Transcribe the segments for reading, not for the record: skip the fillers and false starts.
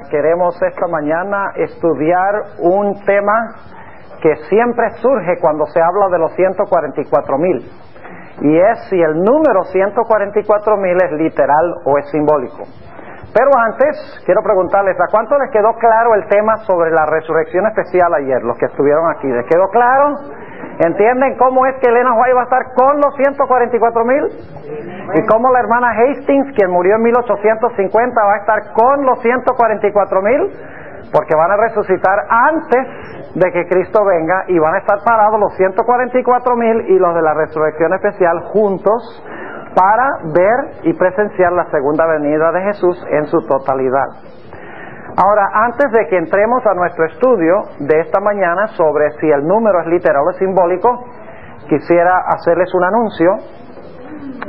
Queremos esta mañana estudiar un tema que siempre surge cuando se habla de los 144,000, y es si el número 144,000 es literal o es simbólico. Pero antes, quiero preguntarles, ¿a cuánto les quedó claro el tema sobre la resurrección especial ayer, los que estuvieron aquí? ¿Les quedó claro? ¿Entienden cómo es que Elena White va a estar con los 144,000? ¿Y cómo la hermana Hastings, quien murió en 1850, va a estar con los 144,000? Porque van a resucitar antes de que Cristo venga y van a estar parados los 144,000 y los de la resurrección especial juntos para ver y presenciar la segunda venida de Jesús en su totalidad. Ahora, antes de que entremos a nuestro estudio de esta mañana sobre si el número es literal o simbólico, quisiera hacerles un anuncio.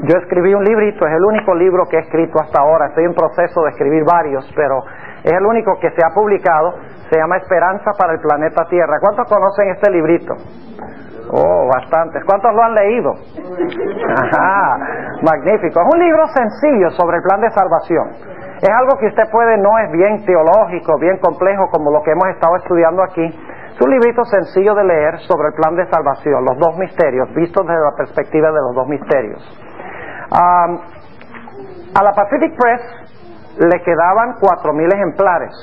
Yo escribí un librito, es el único libro que he escrito hasta ahora. Estoy en proceso de escribir varios, pero es el único que se ha publicado. Se llama Esperanza para el Planeta Tierra. ¿Cuántos conocen este librito? Oh, bastantes. ¿Cuántos lo han leído? Ajá, magnífico. Es un libro sencillo sobre el plan de salvación. Es algo que usted puede, no es bien teológico, bien complejo como lo que hemos estado estudiando aquí. Es un librito sencillo de leer sobre el plan de salvación, los dos misterios, vistos desde la perspectiva de los dos misterios. A la Pacific Press le quedaban 4,000 ejemplares.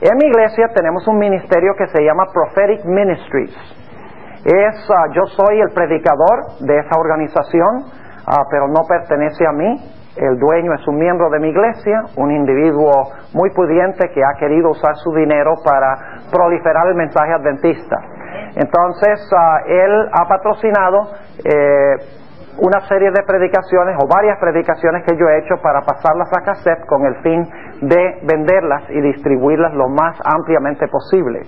En mi iglesia tenemos un ministerio que se llama Prophetic Ministries. Yo soy el predicador de esa organización, pero no pertenece a mí. El dueño es un miembro de mi iglesia, un individuo muy pudiente que ha querido usar su dinero para proliferar el mensaje adventista. Entonces, él ha patrocinado una serie de predicaciones o varias predicaciones que yo he hecho para pasarlas a cassette con el fin de venderlas y distribuirlas lo más ampliamente posible.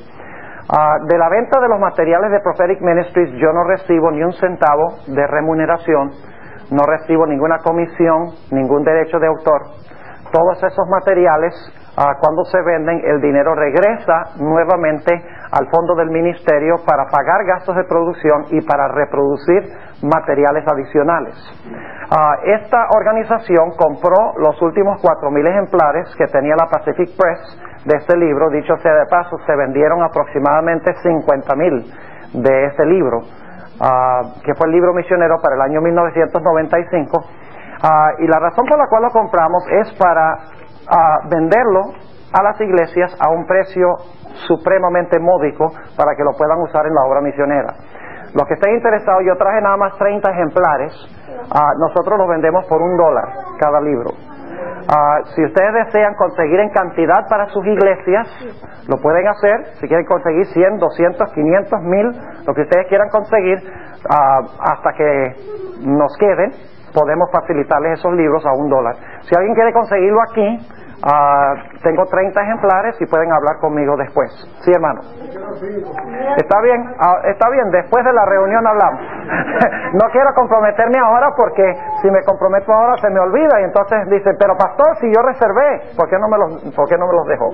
De la venta de los materiales de Prophetic Ministries yo no recibo ni un centavo de remuneración, no recibo ninguna comisión, ningún derecho de autor. Todos esos materiales, cuando se venden, el dinero regresa nuevamente al fondo del ministerio para pagar gastos de producción y para reproducir materiales adicionales. Esta organización compró los últimos 4,000 ejemplares que tenía la Pacific Press de este libro. Dicho sea de paso, se vendieron aproximadamente 50,000 de este libro, que fue el libro misionero para el año 1995. Y la razón por la cual lo compramos es para venderlo a las iglesias a un precio supremamente módico para que lo puedan usar en la obra misionera. Los que estén interesados, yo traje nada más 30 ejemplares. Nosotros los vendemos por $1 cada libro. Si ustedes desean conseguir en cantidad para sus iglesias, lo pueden hacer. Si quieren conseguir 100, 200, 500, 1,000, lo que ustedes quieran conseguir, hasta que nos queden, podemos facilitarles esos libros a $1. Si alguien quiere conseguirlo aquí, tengo 30 ejemplares y pueden hablar conmigo después. Sí, hermano. ¿Está bien? Está bien, después de la reunión hablamos. No quiero comprometerme ahora porque si me comprometo ahora se me olvida y entonces dice, pero pastor, si yo reservé, ¿por qué no me los dejó?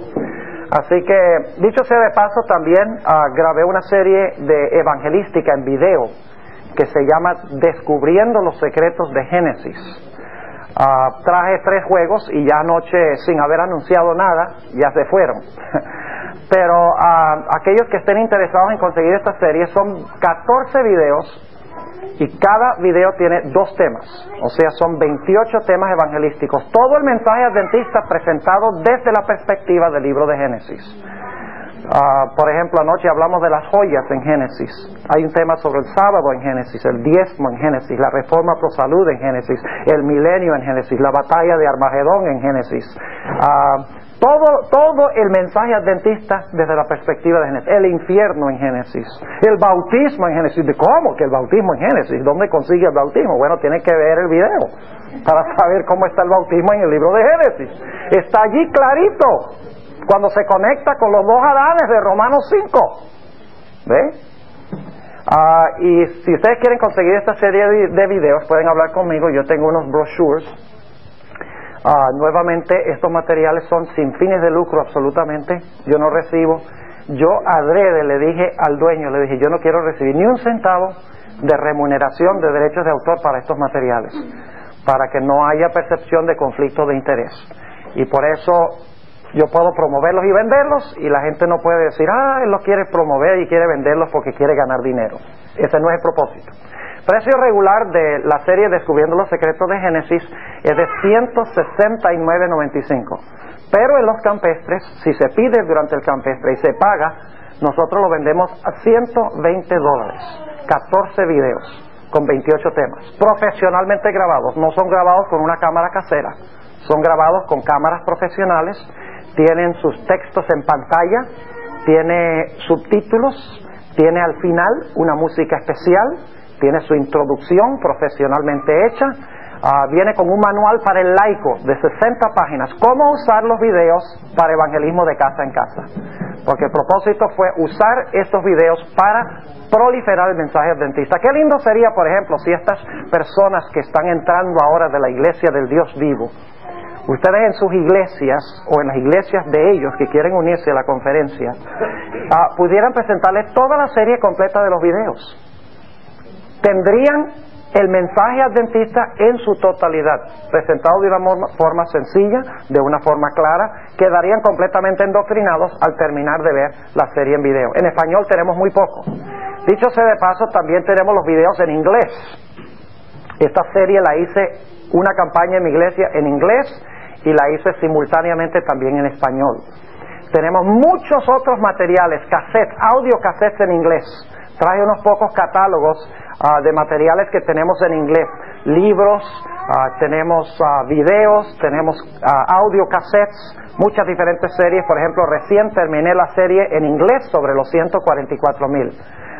Así que, dicho sea de paso, también grabé una serie de evangelística en video que se llama Descubriendo los Secretos de Génesis. Traje 3 juegos y ya anoche, sin haber anunciado nada, ya se fueron. Pero aquellos que estén interesados en conseguir esta serie, son 14 videos y cada video tiene 2 temas. O sea, son 28 temas evangelísticos. Todo el mensaje adventista presentado desde la perspectiva del libro de Génesis. Por ejemplo, anoche hablamos de las joyas en Génesis. Hay un tema sobre el sábado en Génesis, el diezmo en Génesis, la reforma pro salud en Génesis, el milenio en Génesis, la batalla de Armagedón en Génesis. Todo el mensaje adventista desde la perspectiva de Génesis. El infierno en Génesis, el bautismo en Génesis. ¿Cómo que el bautismo en Génesis? ¿Dónde consigue el bautismo? Bueno, tiene que ver el video para saber cómo está el bautismo en el libro de Génesis. Está allí clarito cuando se conecta con los 2 Adanes de Romanos 5. ¿Ve? Y si ustedes quieren conseguir esta serie de videos, pueden hablar conmigo. Yo tengo unos brochures. Nuevamente, estos materiales son sin fines de lucro absolutamente. Yo no recibo. Yo adrede le dije al dueño, le dije, yo no quiero recibir ni un centavo de remuneración de derechos de autor para estos materiales, para que no haya percepción de conflicto de interés. Y por eso Yo puedo promoverlos y venderlos y la gente no puede decir, él los quiere promover y quiere venderlos porque quiere ganar dinero. Ese no es el propósito. Precio regular de la serie Descubriendo los Secretos de Génesis es de $169.95. Pero en los campestres, si se pide durante el campestre y se paga, nosotros lo vendemos a $120. 14 videos con 28 temas, profesionalmente grabados. No son grabados con una cámara casera, son grabados con cámaras profesionales. Tienen sus textos en pantalla, tiene subtítulos, tiene al final una música especial, tiene su introducción profesionalmente hecha. Viene con un manual para el laico de 60 páginas, cómo usar los videos para evangelismo de casa en casa, porque el propósito fue usar estos videos para proliferar el mensaje adventista. Qué lindo sería, por ejemplo, si estas personas que están entrando ahora de la iglesia del Dios vivo, ustedes en sus iglesias o en las iglesias de ellos que quieren unirse a la conferencia, pudieran presentarles toda la serie completa de los videos. Tendrían el mensaje adventista en su totalidad, presentado de una forma sencilla, de una forma clara. Quedarían completamente endoctrinados al terminar de ver la serie en video. En español tenemos muy poco. Dicho sea de paso, también tenemos los videos en inglés. Esta serie la hice una campaña en mi iglesia en inglés y la hice simultáneamente también en español. Tenemos muchos otros materiales, cassettes, audio cassettes en inglés. Traje unos pocos catálogos de materiales que tenemos en inglés, libros, tenemos videos, tenemos audio cassettes, muchas diferentes series. Por ejemplo, recién terminé la serie en inglés sobre los 144,000.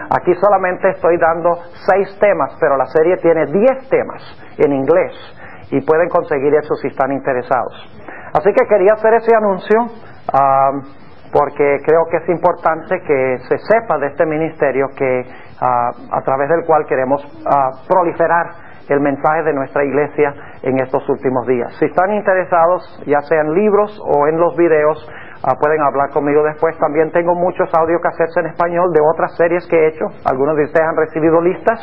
Aquí solamente estoy dando 6 temas, pero la serie tiene 10 temas en inglés y pueden conseguir eso si están interesados. Así que quería hacer ese anuncio porque creo que es importante que se sepa de este ministerio que a través del cual queremos proliferar el mensaje de nuestra iglesia en estos últimos días. Si están interesados, ya sea en libros o en los videos, pueden hablar conmigo después. También tengo muchos audiocassettes en español de otras series que he hecho. Algunos de ustedes han recibido listas.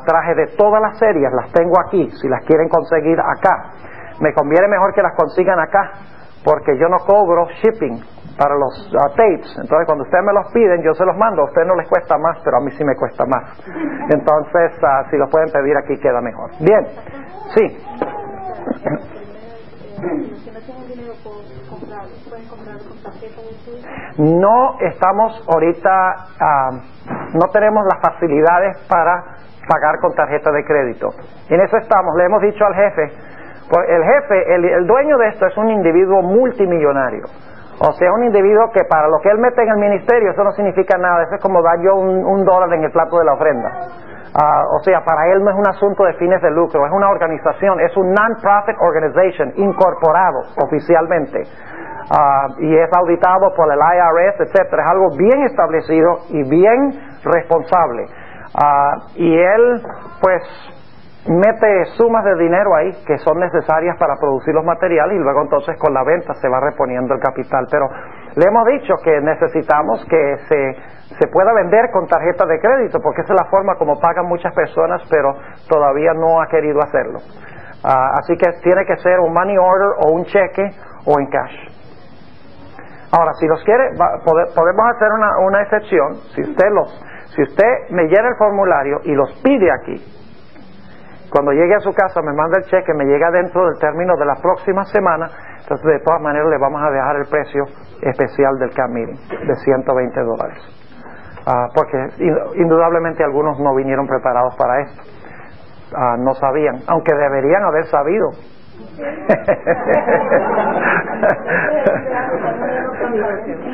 Traje de todas las series, las tengo aquí, si las quieren conseguir acá. Me conviene mejor que las consigan acá, porque yo no cobro shipping para los tapes. Entonces cuando ustedes me los piden, yo se los mando. A ustedes no les cuesta más, pero a mí sí me cuesta más. Entonces si los pueden pedir aquí queda mejor. Bien, sí. No estamos ahorita, no tenemos las facilidades para pagar con tarjeta de crédito. En eso estamos. Le hemos dicho al jefe, pues el jefe, el dueño de esto es un individuo multimillonario. O sea, un individuo que para lo que él mete en el ministerio, eso no significa nada. Eso es como dar yo un dólar en el plato de la ofrenda. O sea, para él no es un asunto de fines de lucro, es una organización, es un non-profit organization incorporado oficialmente. Y es auditado por el IRS, etcétera. Es algo bien establecido y bien responsable. Y él, pues, mete sumas de dinero ahí que son necesarias para producir los materiales y luego entonces con la venta se va reponiendo el capital. Pero le hemos dicho que necesitamos que se pueda vender con tarjeta de crédito, porque esa es la forma como pagan muchas personas, pero todavía no ha querido hacerlo. Así que tiene que ser un money order o un cheque o en cash. Ahora, si los quiere, podemos hacer una excepción. Si usted me llena el formulario y los pide aquí, cuando llegue a su casa me manda el cheque, me llega dentro del término de la próxima semana, entonces de todas maneras le vamos a dejar el precio especial del camp meeting de $120. Porque indudablemente algunos no vinieron preparados para esto. No sabían, aunque deberían haber sabido.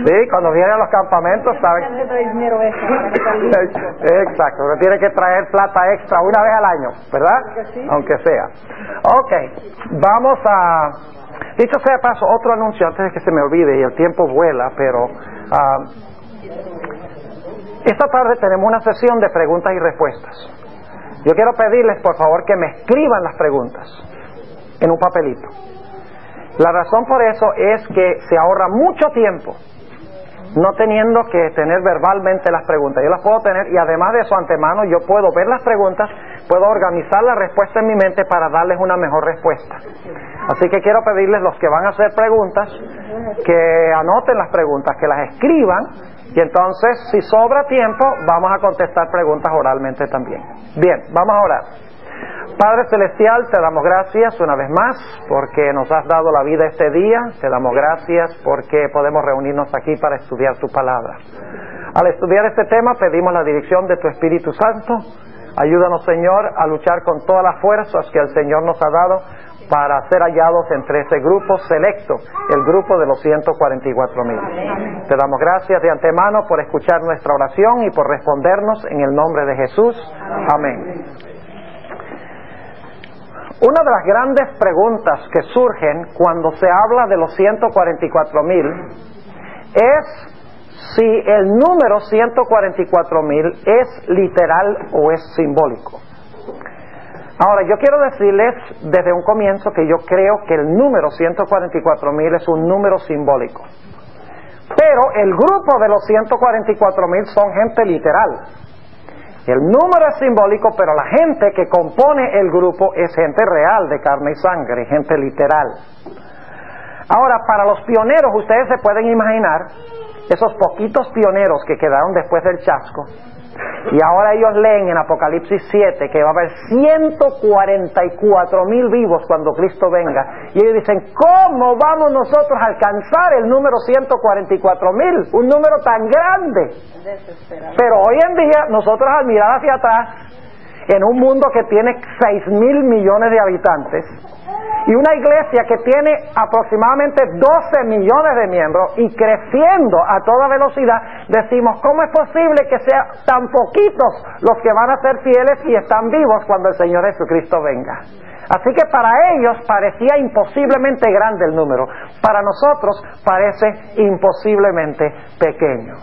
Sí, cuando vienen a los campamentos saben. Exacto, uno tiene que traer plata extra una vez al año, ¿verdad? Aunque sea. Ok, vamos a... Dicho sea de paso, otro anuncio antes de que se me olvide, y el tiempo vuela, pero esta tarde tenemos una sesión de preguntas y respuestas. Yo quiero pedirles por favor que me escriban las preguntas en un papelito. La razón por eso es que se ahorra mucho tiempo no teniendo que tener verbalmente las preguntas. Yo las puedo tener, y además de eso, antemano, yo puedo ver las preguntas, puedo organizar la respuesta en mi mente para darles una mejor respuesta. Así que quiero pedirles, los que van a hacer preguntas, que anoten las preguntas, que las escriban, y entonces, si sobra tiempo, vamos a contestar preguntas oralmente también. Bien, vamos a orar. Padre Celestial, te damos gracias una vez más porque nos has dado la vida este día. Te damos gracias porque podemos reunirnos aquí para estudiar tu palabra. Al estudiar este tema pedimos la dirección de tu Espíritu Santo. Ayúdanos, Señor, a luchar con todas las fuerzas que el Señor nos ha dado para ser hallados entre ese grupo selecto, el grupo de los 144,000. Te damos gracias de antemano por escuchar nuestra oración y por respondernos en el nombre de Jesús. Amén. Una de las grandes preguntas que surgen cuando se habla de los 144,000 es si el número 144,000 es literal o es simbólico. Ahora, yo quiero decirles desde un comienzo que yo creo que el número 144,000 es un número simbólico. Pero el grupo de los 144,000 son gente literal. El número es simbólico, pero la gente que compone el grupo es gente real, de carne y sangre, gente literal. Ahora, para los pioneros, ustedes se pueden imaginar esos poquitos pioneros que quedaron después del chasco, y ahora ellos leen en Apocalipsis 7 que va a haber 144,000 vivos cuando Cristo venga, y ellos dicen, ¿cómo vamos nosotros a alcanzar el número 144,000? Un número tan grande. Pero hoy en día, nosotros al mirar hacia atrás, en un mundo que tiene 6,000 millones de habitantes, y una iglesia que tiene aproximadamente 12 millones de miembros y creciendo a toda velocidad, decimos, ¿cómo es posible que sean tan poquitos los que van a ser fieles y están vivos cuando el Señor Jesucristo venga? Así que para ellos parecía imposiblemente grande el número. Para nosotros parece imposiblemente pequeño.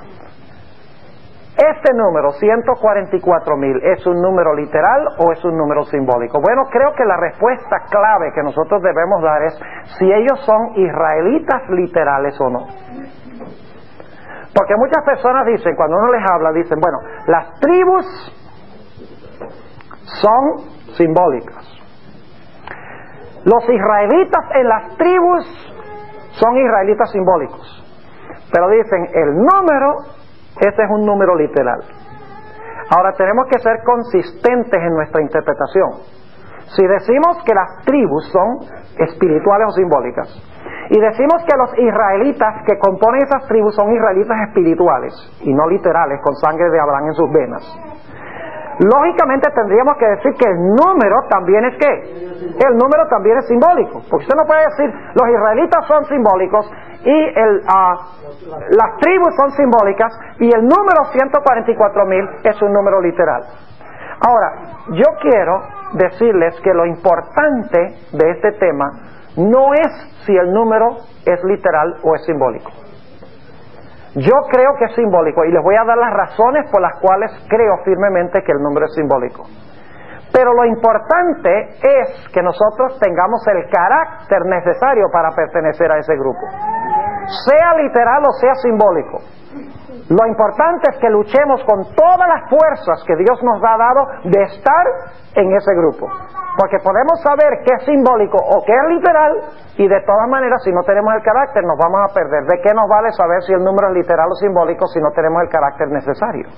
¿Este número, 144,000, es un número literal o es un número simbólico? Bueno, creo que la respuesta clave que nosotros debemos dar es si ellos son israelitas literales o no. Porque muchas personas dicen, cuando uno les habla, dicen, bueno, las tribus son simbólicas. Los israelitas en las tribus son israelitas simbólicos. Pero dicen, el número, ese es un número literal. Ahora tenemos que ser consistentes en nuestra interpretación. Si decimos que las tribus son espirituales o simbólicas, y decimos que los israelitas que componen esas tribus son israelitas espirituales y no literales con sangre de Abraham en sus venas, lógicamente tendríamos que decir que el número también es ¿qué? El número también es simbólico, porque usted no puede decir los israelitas son simbólicos y las tribus son simbólicas y el número 144,000 es un número literal. Ahora, yo quiero decirles que lo importante de este tema no es si el número es literal o es simbólico. Yo creo que es simbólico y les voy a dar las razones por las cuales creo firmemente que el número es simbólico. Pero lo importante es que nosotros tengamos el carácter necesario para pertenecer a ese grupo, sea literal o sea simbólico. Lo importante es que luchemos con todas las fuerzas que Dios nos ha dado de estar en ese grupo, porque podemos saber qué es simbólico o qué es literal, y de todas maneras si no tenemos el carácter nos vamos a perder. ¿De qué nos vale saber si el número es literal o simbólico si no tenemos el carácter necesario?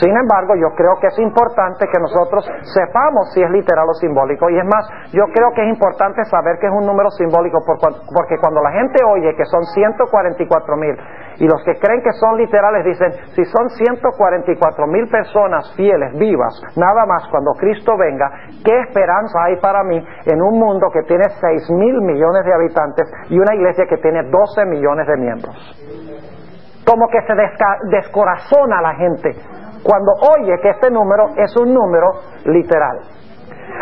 Sin embargo, yo creo que es importante que nosotros sepamos si es literal o simbólico, y es más, yo creo que es importante saber que es un número simbólico, porque cuando la gente oye que son 144,000 y los que creen que son literales dicen, si son 144,000 personas fieles, vivas, nada más cuando Cristo venga, ¿qué esperanza hay para mí en un mundo que tiene 6,000 millones de habitantes y una iglesia que tiene 12 millones de miembros? Como que se descorazona a la gente cuando oye que este número es un número literal.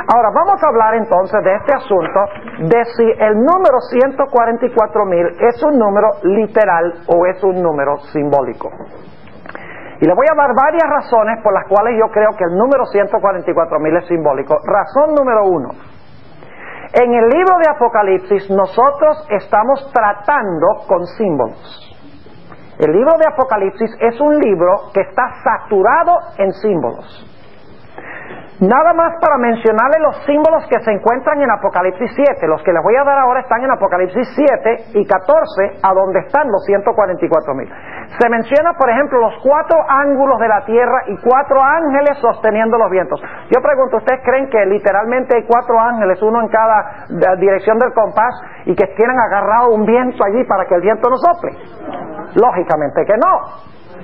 Ahora vamos a hablar entonces de este asunto de si el número 144,000 es un número literal o es un número simbólico. Y le voy a dar varias razones por las cuales yo creo que el número 144,000 es simbólico. Razón número 1. En el libro de Apocalipsis nosotros estamos tratando con símbolos. El libro de Apocalipsis es un libro que está saturado en símbolos. Nada más para mencionarle los símbolos que se encuentran en Apocalipsis 7. Los que les voy a dar ahora están en Apocalipsis 7 y 14, a donde están los 144,000. Se menciona, por ejemplo, los 4 ángulos de la tierra y 4 ángeles sosteniendo los vientos. Yo pregunto, ¿ustedes creen que literalmente hay 4 ángeles, uno en cada dirección del compás, y que tienen agarrado un viento allí para que el viento no sople? Lógicamente que no.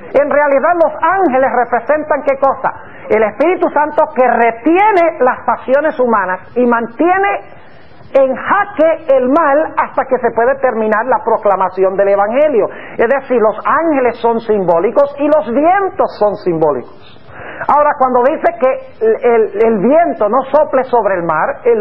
En realidad los ángeles representan ¿qué cosa? El Espíritu Santo que retiene las pasiones humanas y mantiene en jaque el mal hasta que se puede terminar la proclamación del Evangelio. Es decir, los ángeles son simbólicos y los vientos son simbólicos. Ahora, cuando dice que el viento no sople sobre el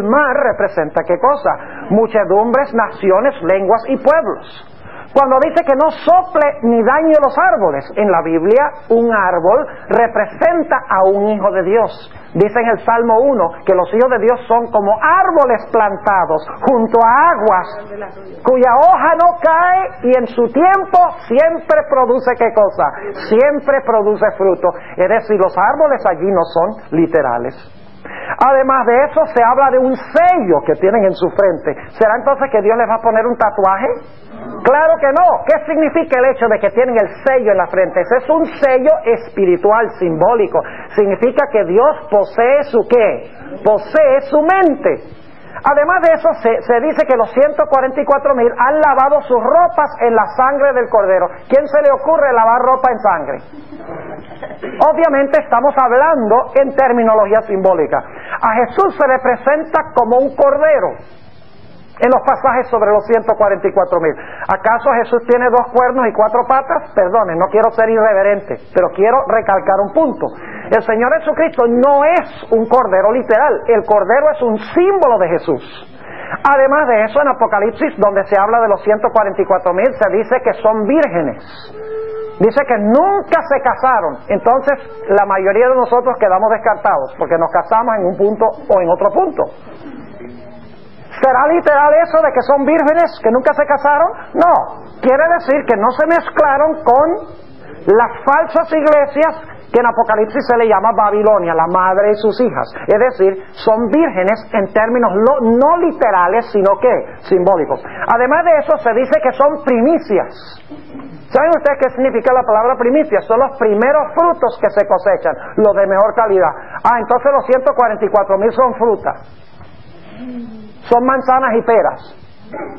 mar representa ¿qué cosa? Muchedumbres, naciones, lenguas y pueblos. Cuando dice que no sople ni dañe los árboles, en la Biblia un árbol representa a un hijo de Dios. Dice en el Salmo 1 que los hijos de Dios son como árboles plantados junto a aguas, cuya hoja no cae y en su tiempo siempre produce ¿qué cosa? Siempre produce fruto. Es decir, los árboles allí no son literales. Además de eso, se habla de un sello que tienen en su frente. ¿Será entonces que Dios les va a poner un tatuaje? Claro que no. ¿Qué significa el hecho de que tienen el sello en la frente? Ese es un sello espiritual, simbólico. Significa que Dios posee su ¿qué? Posee su mente. Además de eso, se dice que los 144,000 han lavado sus ropas en la sangre del Cordero. ¿Quién se le ocurre lavar ropa en sangre? Obviamente estamos hablando en terminología simbólica. A Jesús se le presenta como un cordero en los pasajes sobre los 144,000. ¿Acaso Jesús tiene 2 cuernos y 4 patas? Perdonen, no quiero ser irreverente, pero quiero recalcar un punto. El Señor Jesucristo no es un cordero literal. El cordero es un símbolo de Jesús. Además de eso, en Apocalipsis, donde se habla de los 144,000, se dice que son vírgenes. Dice que nunca se casaron. Entonces, la mayoría de nosotros quedamos descartados, porque nos casamos en un punto o en otro punto. ¿Será literal eso de que son vírgenes, que nunca se casaron? No. Quiere decir que no se mezclaron con las falsas iglesias que en Apocalipsis se le llama Babilonia, la madre y sus hijas. Es decir, son vírgenes en términos no literales, sino que simbólicos. Además de eso, se dice que son primicias. ¿Saben ustedes qué significa la palabra primicia? Son los primeros frutos que se cosechan, los de mejor calidad. Entonces los 144,000 son frutas. Son manzanas y peras.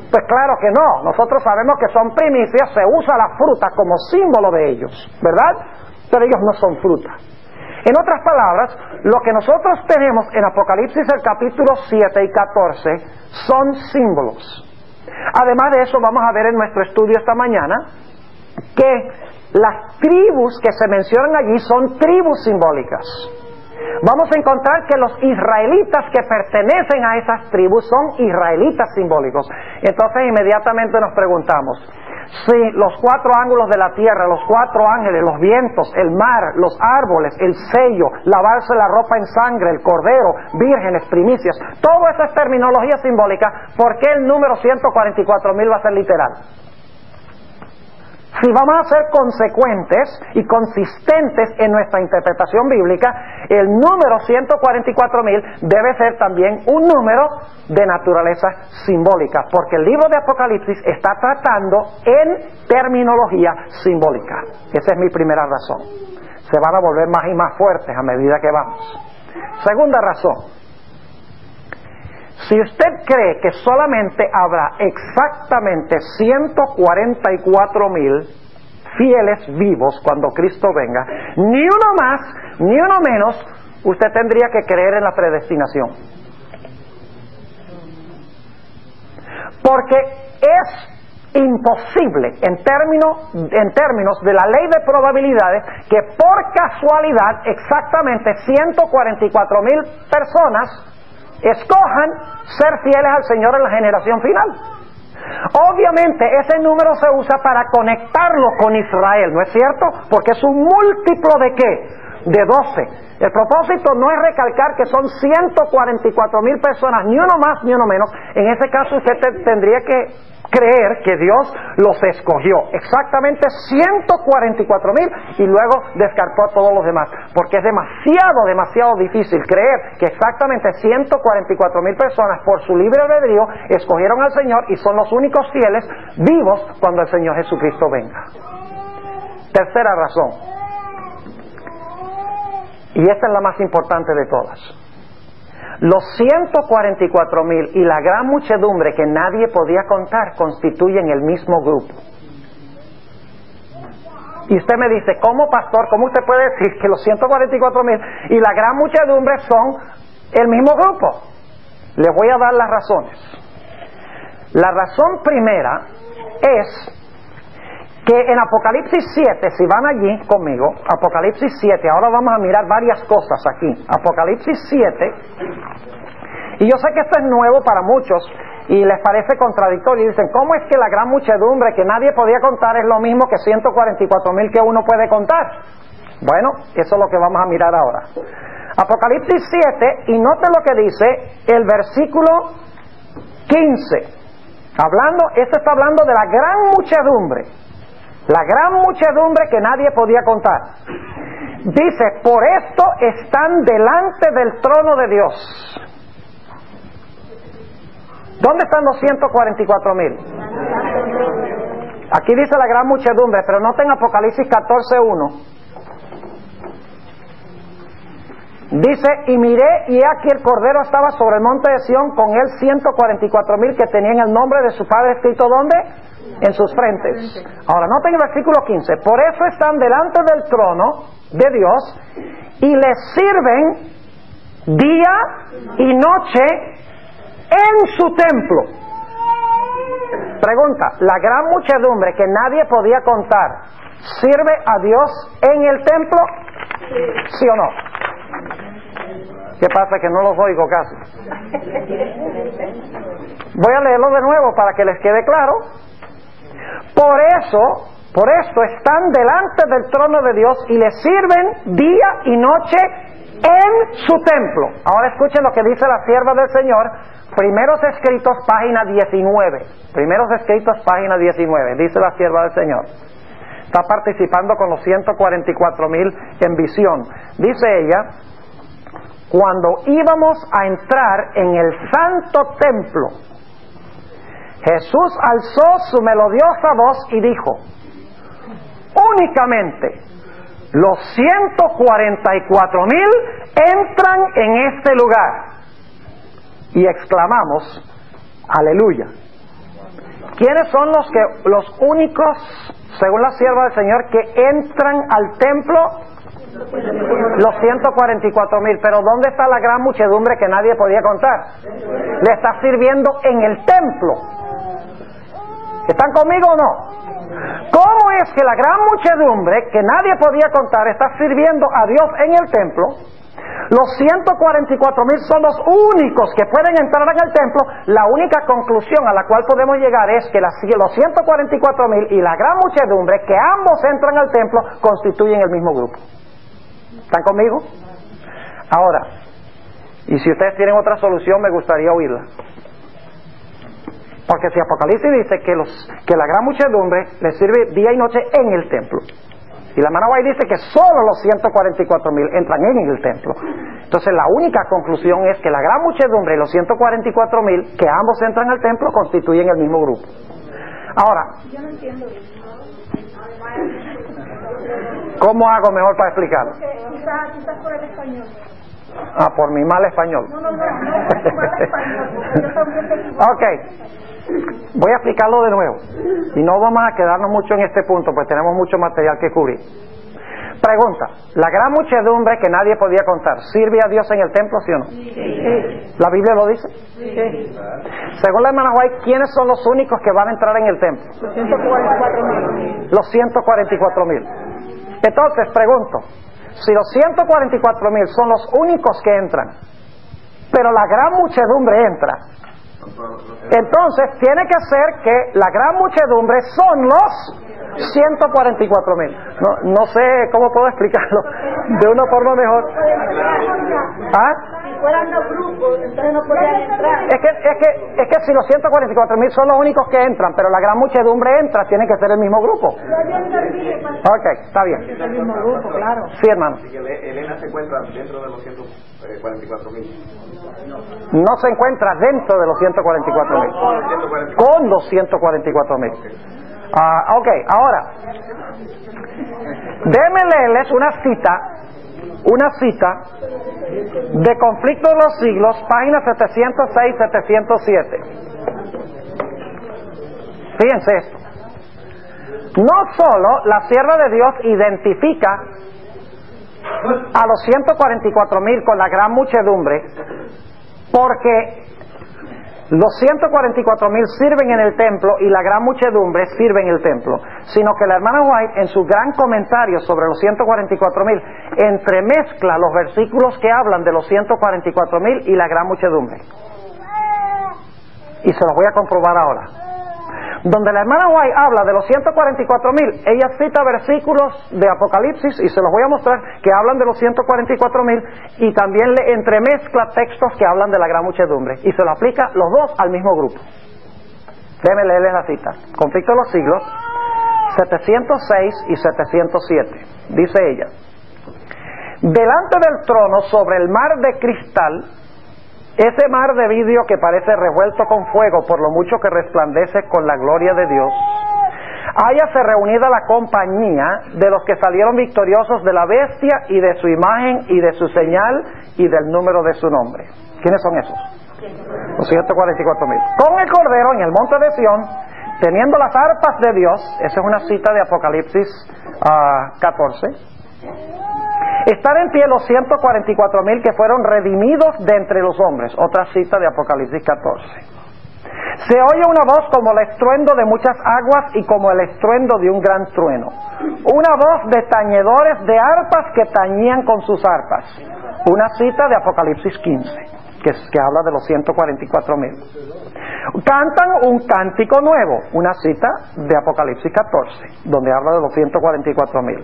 Pues claro que no. Nosotros sabemos que son primicias, se usa la fruta como símbolo de ellos, ¿verdad? Pero ellos no son fruta. En otras palabras, lo que nosotros tenemos en Apocalipsis el capítulo 7 y 14 son símbolos. Además de eso, vamos a ver en nuestro estudio esta mañana que las tribus que se mencionan allí son tribus simbólicas. Vamos a encontrar que los israelitas que pertenecen a esas tribus son israelitas simbólicos. Entonces inmediatamente nos preguntamos, si los 4 ángulos de la tierra, los 4 ángeles, los vientos, el mar, los árboles, el sello, lavarse la ropa en sangre, el cordero, vírgenes, primicias, todo eso es terminología simbólica, ¿por qué el número 144,000 va a ser literal? Si vamos a ser consecuentes y consistentes en nuestra interpretación bíblica, el número 144,000 debe ser también un número de naturaleza simbólica, porque el libro de Apocalipsis está tratando en terminología simbólica. Esa es mi primera razón. Se van a volver más y más fuertes a medida que vamos. Segunda razón. Si usted cree que solamente habrá exactamente 144,000 fieles vivos cuando Cristo venga, ni uno más, ni uno menos, usted tendría que creer en la predestinación. Porque es imposible, en términos de la ley de probabilidades, que por casualidad exactamente 144,000 personas escojan ser fieles al Señor en la generación final. Obviamente ese número se usa para conectarlo con Israel, ¿no es cierto? Porque es un múltiplo ¿de qué? De 12. El propósito no es recalcar que son 144,000 personas, ni uno más ni uno menos. En ese caso usted tendría que creer que Dios los escogió. Exactamente 144,000 y luego descartó a todos los demás. Porque es demasiado difícil creer que exactamente 144,000 personas por su libre albedrío escogieron al Señor y son los únicos fieles vivos cuando el Señor Jesucristo venga. Tercera razón. Y esta es la más importante de todas. Los 144,000 y la gran muchedumbre que nadie podía contar constituyen el mismo grupo. Y usted me dice, ¿cómo, pastor? ¿Cómo usted puede decir que los 144,000 y la gran muchedumbre son el mismo grupo? Les voy a dar las razones. La razón primera es que en Apocalipsis 7, si van allí conmigo, Apocalipsis 7, ahora vamos a mirar varias cosas aquí. Apocalipsis 7, y yo sé que esto es nuevo para muchos y les parece contradictorio y dicen, ¿cómo es que la gran muchedumbre que nadie podía contar es lo mismo que 144,000 que uno puede contar? Bueno, eso es lo que vamos a mirar ahora. Apocalipsis 7, y note lo que dice el versículo 15. Esto está hablando de la gran muchedumbre. La gran muchedumbre que nadie podía contar. Dice, por esto están delante del trono de Dios. ¿Dónde están los 144,000? Aquí dice la gran muchedumbre, pero noten Apocalipsis 14:1. Dice, y miré, y aquí el Cordero estaba sobre el monte de Sión, con él 144,000 que tenían el nombre de su Padre escrito, ¿dónde? En sus frentes. Ahora, noten el versículo 15. Por eso están delante del trono de Dios y les sirven día y noche en su templo. Pregunta, ¿la gran muchedumbre que nadie podía contar sirve a Dios en el templo? ¿Sí o no? ¿Qué pasa? Que no los oigo casi. Voy a leerlo de nuevo para que les quede claro. Por esto están delante del trono de Dios y le sirven día y noche en su templo. Ahora escuchen lo que dice la sierva del Señor, Primeros Escritos, página 19. Primeros Escritos, página 19, dice la sierva del Señor. Está participando con los 144,000 en visión. Dice ella, cuando íbamos a entrar en el santo templo, Jesús alzó su melodiosa voz y dijo, únicamente los 144,000 entran en este lugar. Y exclamamos, aleluya. ¿Quiénes son los únicos, según la sierva del Señor, que entran al templo? Los 144,000. Pero ¿dónde está la gran muchedumbre que nadie podía contar? Le está sirviendo en el templo. ¿Están conmigo o no? ¿Cómo es que la gran muchedumbre que nadie podía contar está sirviendo a Dios en el templo? Los 144,000 son los únicos que pueden entrar en el templo. La única conclusión a la cual podemos llegar es que los 144,000 y la gran muchedumbre, que ambos entran al templo, constituyen el mismo grupo. ¿Están conmigo? Ahora, y si ustedes tienen otra solución, me gustaría oírla. Porque si Apocalipsis dice que la gran muchedumbre le sirve día y noche en el templo, y la hermana White dice que solo los 144,000 entran en el templo, entonces la única conclusión es que la gran muchedumbre y los 144,000, que ambos entran al templo, constituyen el mismo grupo. Ahora, yo no entiendo eso. ¿Cómo hago mejor para explicarlo? Quizás por el español. Ah, por mi mal español. No, por tu mal español, porque yo también te equivoco. Ok, voy a explicarlo de nuevo. Y no vamos a quedarnos mucho en este punto, pues tenemos mucho material que cubrir. Pregunta, ¿la gran muchedumbre que nadie podía contar sirve a Dios en el templo, sí o no? Sí. ¿La Biblia lo dice? Sí. Según la hermana White, ¿quiénes son los únicos que van a entrar en el templo? Los 144,000. Los 144,000. Entonces, pregunto, si los 144,000 son los únicos que entran, pero la gran muchedumbre entra, entonces tiene que ser que la gran muchedumbre son los 144,000. No sé cómo puedo explicarlo de una forma mejor. ¿Ah? fueran los grupos, entonces no podían entrar. Es que si los 144,000 son los únicos que entran, pero la gran muchedumbre entra, tiene que ser el mismo grupo. Ok, está bien. Es el mismo grupo, claro. Sí, hermano. Así que Elena se encuentra dentro de los 144,000. No se encuentra dentro de los 144,000. Con los 144,000. Ok, ahora, déjenme leerles una cita de Conflicto de los Siglos, páginas 706-707. Fíjense esto. No solo la sierva de Dios identifica a los 144,000 con la gran muchedumbre, porque los 144,000 sirven en el templo y la gran muchedumbre sirve en el templo, sino que la hermana White, en su gran comentario sobre los 144,000, entremezcla los versículos que hablan de los 144,000 y la gran muchedumbre. Y se los voy a comprobar ahora. Donde la hermana White habla de los 144,000, ella cita versículos de Apocalipsis, y se los voy a mostrar, que hablan de los 144,000, y también le entremezcla textos que hablan de la gran muchedumbre, y se lo aplica los dos al mismo grupo. Déjenme leerles la cita. Conflicto de los Siglos, 706 y 707. Dice ella: delante del trono, sobre el mar de cristal, ese mar de vidrio que parece revuelto con fuego por lo mucho que resplandece con la gloria de Dios, hállase reunida la compañía de los que salieron victoriosos de la bestia y de su imagen y de su señal y del número de su nombre. ¿Quiénes son esos? Los 144,000. Con el Cordero en el monte de Sión, teniendo las arpas de Dios. Esa es una cita de Apocalipsis 14. Estar en pie los 144,000 que fueron redimidos de entre los hombres. Otra cita de Apocalipsis 14. Se oye una voz como el estruendo de muchas aguas y como el estruendo de un gran trueno. Una voz de tañedores de arpas que tañían con sus arpas. Una cita de Apocalipsis 15, que habla de los 144,000. Cantan un cántico nuevo, una cita de Apocalipsis 14, donde habla de los 144,000.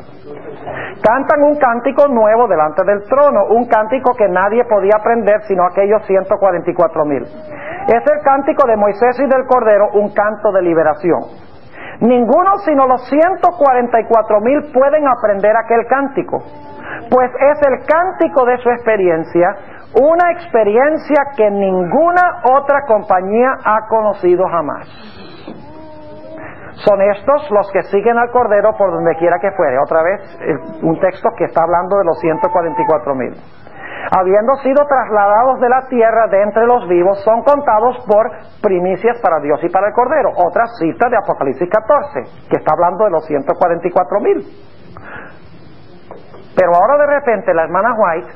Cantan un cántico nuevo delante del trono, un cántico que nadie podía aprender sino aquellos 144,000. Es el cántico de Moisés y del Cordero, un canto de liberación. Ninguno sino los 144,000 pueden aprender aquel cántico, pues es el cántico de su experiencia, una experiencia que ninguna otra compañía ha conocido jamás. Son estos los que siguen al Cordero por donde quiera que fuere. Otra vez, un texto que está hablando de los 144,000. Habiendo sido trasladados de la tierra de entre los vivos, son contados por primicias para Dios y para el Cordero. Otra cita de Apocalipsis 14, que está hablando de los 144,000. Pero ahora de repente la hermana White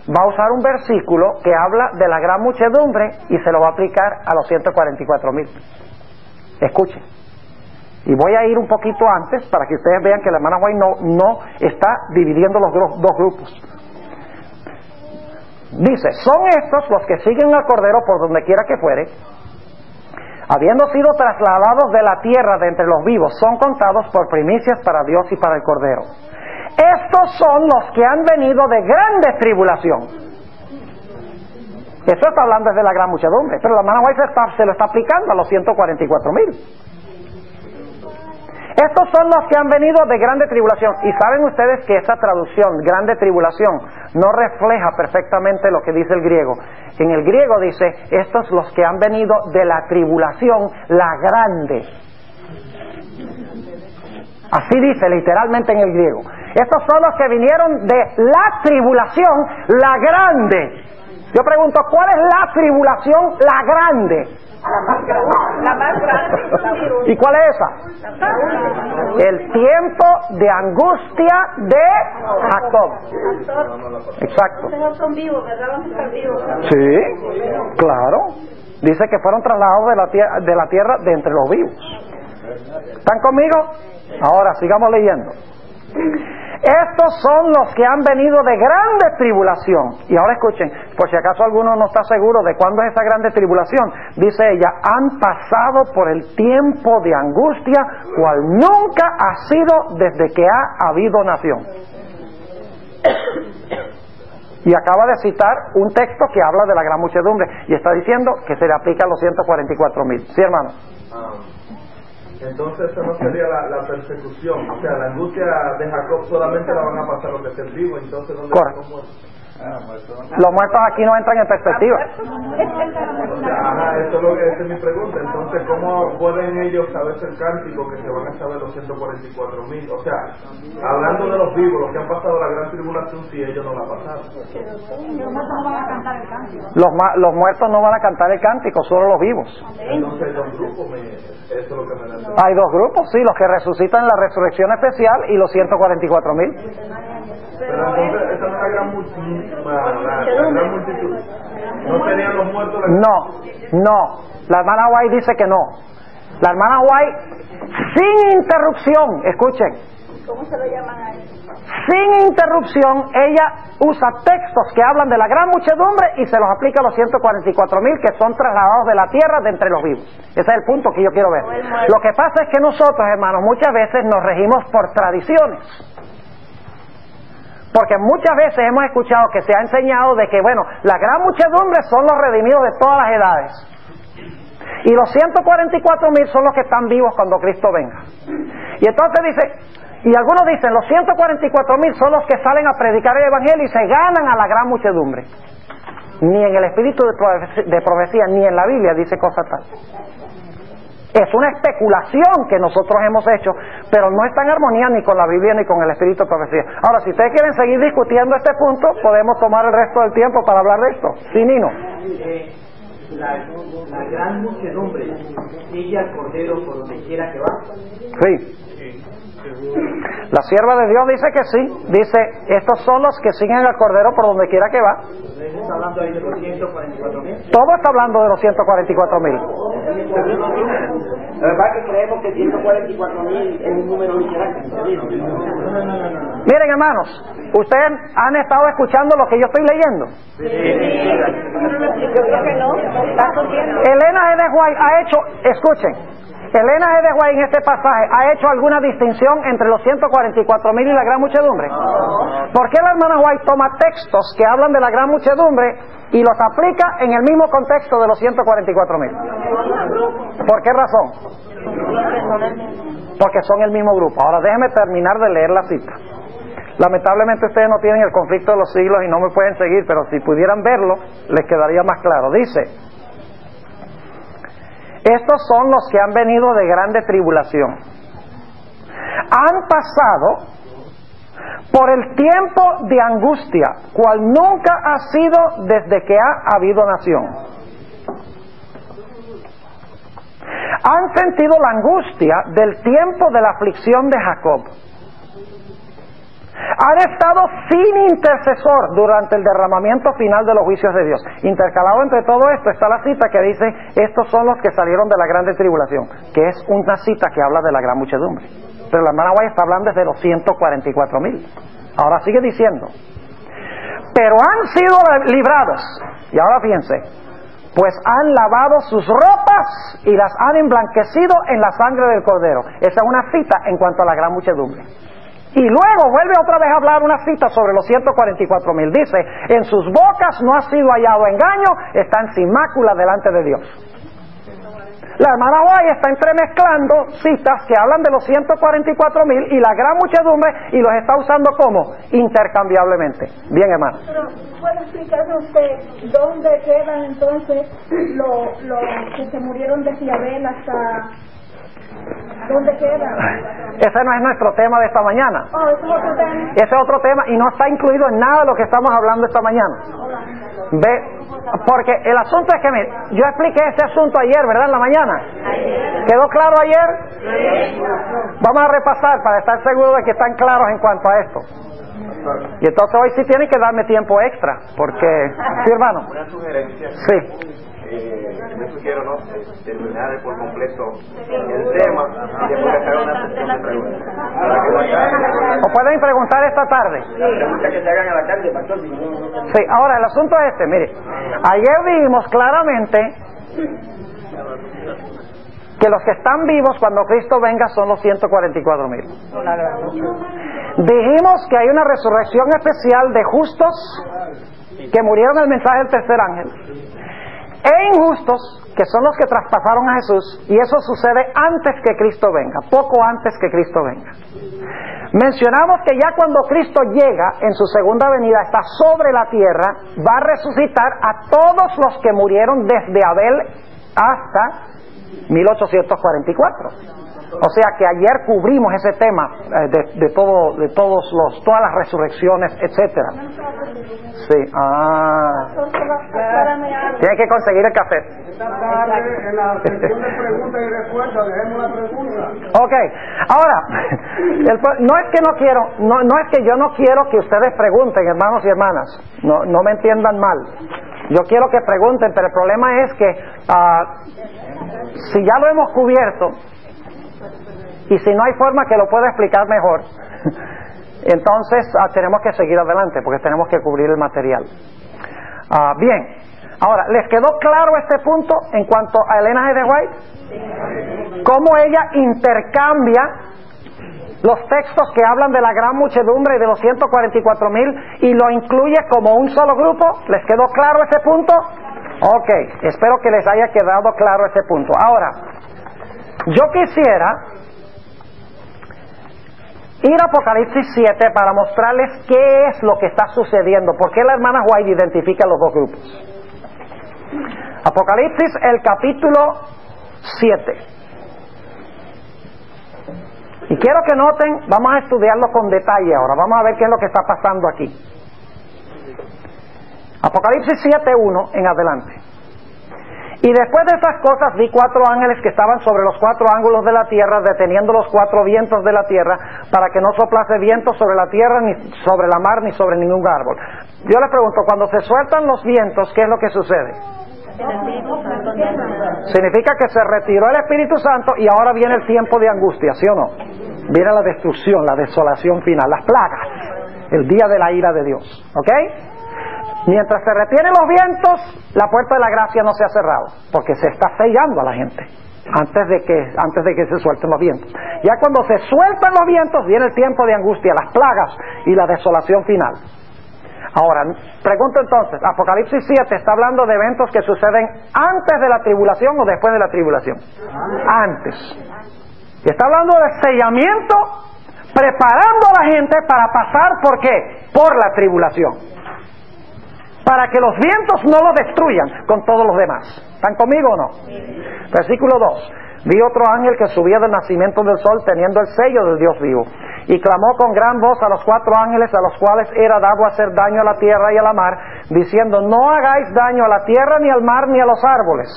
va a usar un versículo que habla de la gran muchedumbre y se lo va a aplicar a los 144,000. Escuchen. Y voy a ir un poquito antes para que ustedes vean que la hermana White no está dividiendo los dos grupos. Dice: son estos los que siguen al Cordero por donde quiera que fuere, habiendo sido trasladados de la tierra de entre los vivos, son contados por primicias para Dios y para el Cordero. Estos son los que han venido de grande tribulación. Eso está hablando desde la gran muchedumbre, pero la hermana White se lo está aplicando a los 144,000. Estos son los que han venido de grande tribulación. Y saben ustedes que esa traducción, grande tribulación, no refleja perfectamente lo que dice el griego. En el griego dice: estos los que han venido de la tribulación, la grande. Así dice literalmente en el griego. Estos son los que vinieron de la tribulación, la grande. Yo pregunto, ¿cuál es la tribulación, la grande? La más grande. ¿Y cuál es esa? El tiempo de angustia de Jacob. Exacto. Ustedes son vivos, ¿verdad? Van a estar vivos. Sí, claro. Dice que fueron trasladados de la tierra de entre los vivos. ¿Están conmigo? Ahora sigamos leyendo. Estos son los que han venido de grande tribulación. Y ahora escuchen, por si acaso alguno no está seguro de cuándo es esa grande tribulación. Dice ella: han pasado por el tiempo de angustia, cual nunca ha sido desde que ha habido nación. Y acaba de citar un texto que habla de la gran muchedumbre y está diciendo que se le aplica a los 144,000. ¿Sí, hermano? Entonces eso no sería la persecución, o sea, la angustia de Jacob solamente la van a pasar los que estén vivos, entonces ¿dónde correcto. están los muertos? Los muertos aquí no entran en perspectiva. O sea, esa es mi pregunta. Entonces, ¿cómo pueden ellos saberse el cántico que se van a saber los 144,000? O sea, hablando de los vivos, los que han pasado la gran tribulación, si ellos no la pasaron. Los muertos no van a cantar el cántico. Los muertos no van a cantar el cántico, solo los vivos. Entonces hay dos grupos, eso es lo que me da. Hay dos grupos, sí, los que resucitan en la resurrección especial y los 144,000. Pero entonces, esa no es la gran multitud. ¿No serían los muertos? No. La hermana White dice que no. La hermana White, sin interrupción, escuchen. ¿Cómo se lo llaman a eso? Sin interrupción, ella usa textos que hablan de la gran muchedumbre y se los aplica a los 144,000 que son trasladados de la tierra de entre los vivos. Ese es el punto que yo quiero ver. Lo que pasa es que nosotros, hermanos, muchas veces nos regimos por tradiciones. Porque muchas veces hemos escuchado que se ha enseñado de que, bueno, la gran muchedumbre son los redimidos de todas las edades. Y los 144,000 son los que están vivos cuando Cristo venga. Y entonces dice, y algunos dicen, los 144,000 son los que salen a predicar el Evangelio y se ganan a la gran muchedumbre. Ni en el espíritu de profecía, ni en la Biblia dice cosa tal. Es una especulación que nosotros hemos hecho, pero no está en armonía ni con la Biblia ni con el espíritu de profecía. Ahora, si ustedes quieren seguir discutiendo este punto, podemos tomar el resto del tiempo para hablar de esto. Sí, Nino. La gran muchedumbre sigue al Cordero por donde quiera que va. Sí. La sierva de Dios dice que sí. Dice, estos son los que siguen al Cordero por donde quiera que va. ¿Está hablando ahí de los 144,000? Todo está hablando de los 144,000. La verdad que creemos que 144,000 es un número literal. Miren, hermanos, ustedes han estado escuchando lo que yo estoy leyendo. Yo creo que no. Elena G. de White ha hecho, escuchen, Elena G. de White en este pasaje ha hecho alguna distinción entre los 144,000 y la gran muchedumbre. ¿Por qué la hermana White toma textos que hablan de la gran muchedumbre y los aplica en el mismo contexto de los 144,000? ¿Por qué razón? Porque son el mismo grupo. Ahora déjenme terminar de leer la cita. Lamentablemente ustedes no tienen el conflicto de los siglos y no me pueden seguir, pero si pudieran verlo, les quedaría más claro. Dice, estos son los que han venido de grande tribulación. Han pasado por el tiempo de angustia, cual nunca ha sido desde que ha habido nación. Han sentido la angustia del tiempo de la aflicción de Jacob. Han estado sin intercesor durante el derramamiento final de los juicios de Dios. Intercalado entre todo esto está la cita que dice, estos son los que salieron de la grande tribulación, que es una cita que habla de la gran muchedumbre. Pero la hermana White está hablando desde los 144,000. Ahora sigue diciendo, pero han sido librados, y ahora fíjense, pues han lavado sus ropas y las han emblanquecido en la sangre del Cordero. Esa es una cita en cuanto a la gran muchedumbre. Y luego vuelve otra vez a hablar una cita sobre los 144,000. Dice, en sus bocas no ha sido hallado engaño, están sin mácula delante de Dios. La hermana White está entremezclando citas que hablan de los 144,000 y la gran muchedumbre y los está usando como intercambiablemente. Bien, hermano. Pero, ¿puede explicarme usted dónde quedan entonces los que se murieron de Fiabel hasta... ¿Dónde quedan? Ese no es nuestro tema de esta mañana. Oh, ese es otro tema. Ese es otro tema y no está incluido en nada de lo que estamos hablando esta mañana. Ve, porque el asunto es que, mire, yo expliqué este asunto ayer, ¿verdad? En la mañana. ¿Quedó claro ayer? Vamos a repasar para estar seguros de que están claros en cuanto a esto. Y entonces hoy sí tienen que darme tiempo extra, porque... ¿Sí, hermano? Una sugerencia. Sí. Yo sugiero terminar por completo el tema y después hacer una sesión de preguntas. ¿O pueden preguntar esta tarde? Las preguntas que se hagan a la calle, pastor. Sí, ahora el asunto es este, mire. Ayer vimos claramente que los que están vivos cuando Cristo venga son los 144,000. Dijimos que hay una resurrección especial de justos que murieron en el mensaje del tercer ángel, e injustos, que son los que traspasaron a Jesús, y eso sucede antes que Cristo venga, poco antes que Cristo venga. Mencionamos que ya cuando Cristo llega en su segunda venida, está sobre la tierra, va a resucitar a todos los que murieron desde Abel hasta 1844. O sea que ayer cubrimos ese tema todas las resurrecciones, etcétera. Sí, tiene que conseguir el café. En la sección de preguntas y respuestas, dejemos la pregunta. Ok, ahora, no es que yo no quiero que ustedes pregunten, hermanos y hermanas, no me entiendan mal. Yo quiero que pregunten, pero el problema es que si ya lo hemos cubierto, y si no hay forma que lo pueda explicar mejor, entonces tenemos que seguir adelante, porque tenemos que cubrir el material. Bien, ahora, ¿les quedó claro este punto en cuanto a Elena G. de White? ¿Cómo ella intercambia los textos que hablan de la gran muchedumbre y de los 144,000 y lo incluye como un solo grupo? ¿Les quedó claro ese punto? Ok, espero que les haya quedado claro ese punto. Ahora, yo quisiera ir a Apocalipsis 7 para mostrarles qué es lo que está sucediendo, por qué la hermana White identifica los dos grupos. Apocalipsis, el capítulo 7. Y quiero que noten, vamos a estudiarlo con detalle ahora, vamos a ver qué es lo que está pasando aquí. Apocalipsis 7:1 en adelante. Y después de estas cosas vi 4 ángeles que estaban sobre los 4 ángulos de la tierra, deteniendo los 4 vientos de la tierra, para que no soplase viento sobre la tierra, ni sobre la mar, ni sobre ningún árbol. Yo les pregunto, cuando se sueltan los vientos, ¿qué es lo que sucede? Significa que se retiró el Espíritu Santo y ahora viene el tiempo de angustia, ¿sí o no? Viene la destrucción, la desolación final, las plagas, el día de la ira de Dios, ¿ok? Mientras se retienen los vientos, la puerta de la gracia no se ha cerrado, porque se está sellando a la gente antes de que se suelten los vientos. Ya cuando se sueltan los vientos, viene el tiempo de angustia, las plagas y la desolación final. Ahora, pregunto entonces, Apocalipsis 7 está hablando de eventos que suceden antes de la tribulación o después de la tribulación. Antes. Y está hablando de sellamiento, preparando a la gente para pasar, ¿por qué? Por la tribulación. Para que los vientos no lo destruyan con todos los demás. ¿Están conmigo o no? Versículo 2. Vi otro ángel que subía del nacimiento del sol teniendo el sello del Dios vivo, y clamó con gran voz a los 4 ángeles a los cuales era dado hacer daño a la tierra y a la mar, diciendo: no hagáis daño a la tierra, ni al mar, ni a los árboles,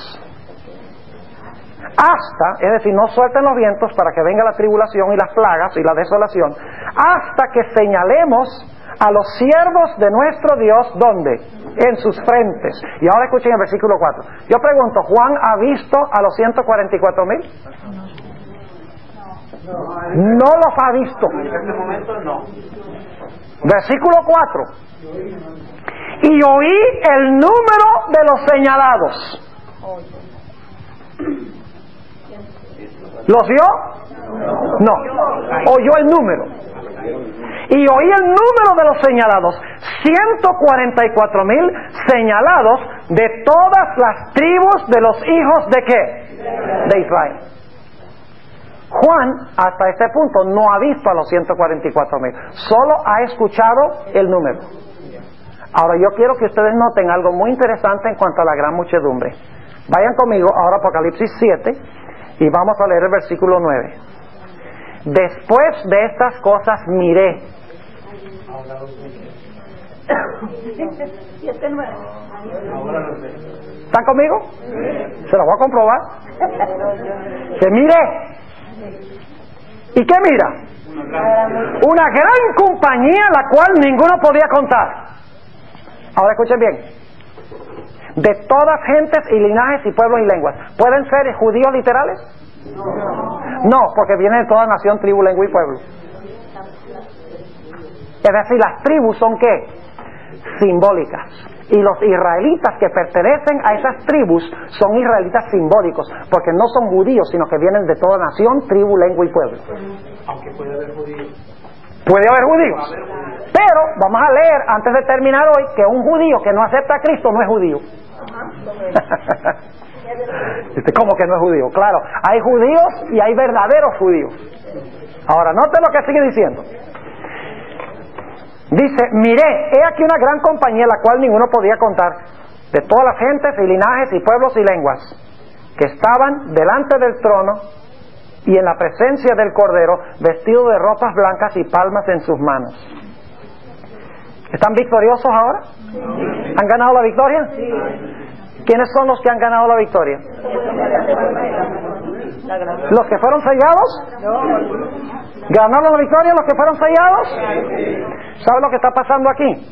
hasta, es decir, no suelten los vientos para que venga la tribulación y las plagas y la desolación, hasta que señalemos a los siervos de nuestro Dios, ¿dónde? En sus frentes. Y ahora escuchen el versículo 4. Yo pregunto, ¿Juan ha visto a los 144,000? No los ha visto. En este momento no. Versículo 4. Y oí el número de los señalados. ¿Los vio? No. Oyó el número. Y oí el número de los señalados, 144,000 señalados de todas las tribus de los hijos de ¿qué? De Israel. Juan, hasta este punto, no ha visto a los 144,000, solo ha escuchado el número. Ahora yo quiero que ustedes noten algo muy interesante en cuanto a la gran muchedumbre. Vayan conmigo ahora a Apocalipsis 7 y vamos a leer el versículo 9. Después de estas cosas miré. ¿Están conmigo? Se lo voy a comprobar. Que mire. ¿Y qué mira? Una gran compañía, la cual ninguno podía contar. Ahora escuchen bien. De todas gentes y linajes y pueblos y lenguas. ¿Pueden ser judíos literales? No, porque viene de toda nación, tribu, lengua y pueblo. Es decir, las tribus son ¿qué? Simbólicas. Y los israelitas que pertenecen a esas tribus son israelitas simbólicos, porque no son judíos, sino que vienen de toda nación, tribu, lengua y pueblo. Aunque puede haber judíos. Puede haber judíos. Pero vamos a leer, antes de terminar hoy, que un judío que no acepta a Cristo no es judío. ¿Cómo que no es judío? Claro, hay judíos y hay verdaderos judíos. Ahora, note lo que sigue diciendo. Dice, miré, he aquí una gran compañía, la cual ninguno podía contar, de todas las gentes y linajes y pueblos y lenguas, que estaban delante del trono y en la presencia del Cordero, vestidos de ropas blancas y palmas en sus manos. ¿Están victoriosos ahora? ¿Han ganado la victoria? ¿Quiénes son los que han ganado la victoria? ¿Los que fueron sellados? ¿Ganaron la victoria los que fueron sellados? ¿Sabe lo que está pasando aquí?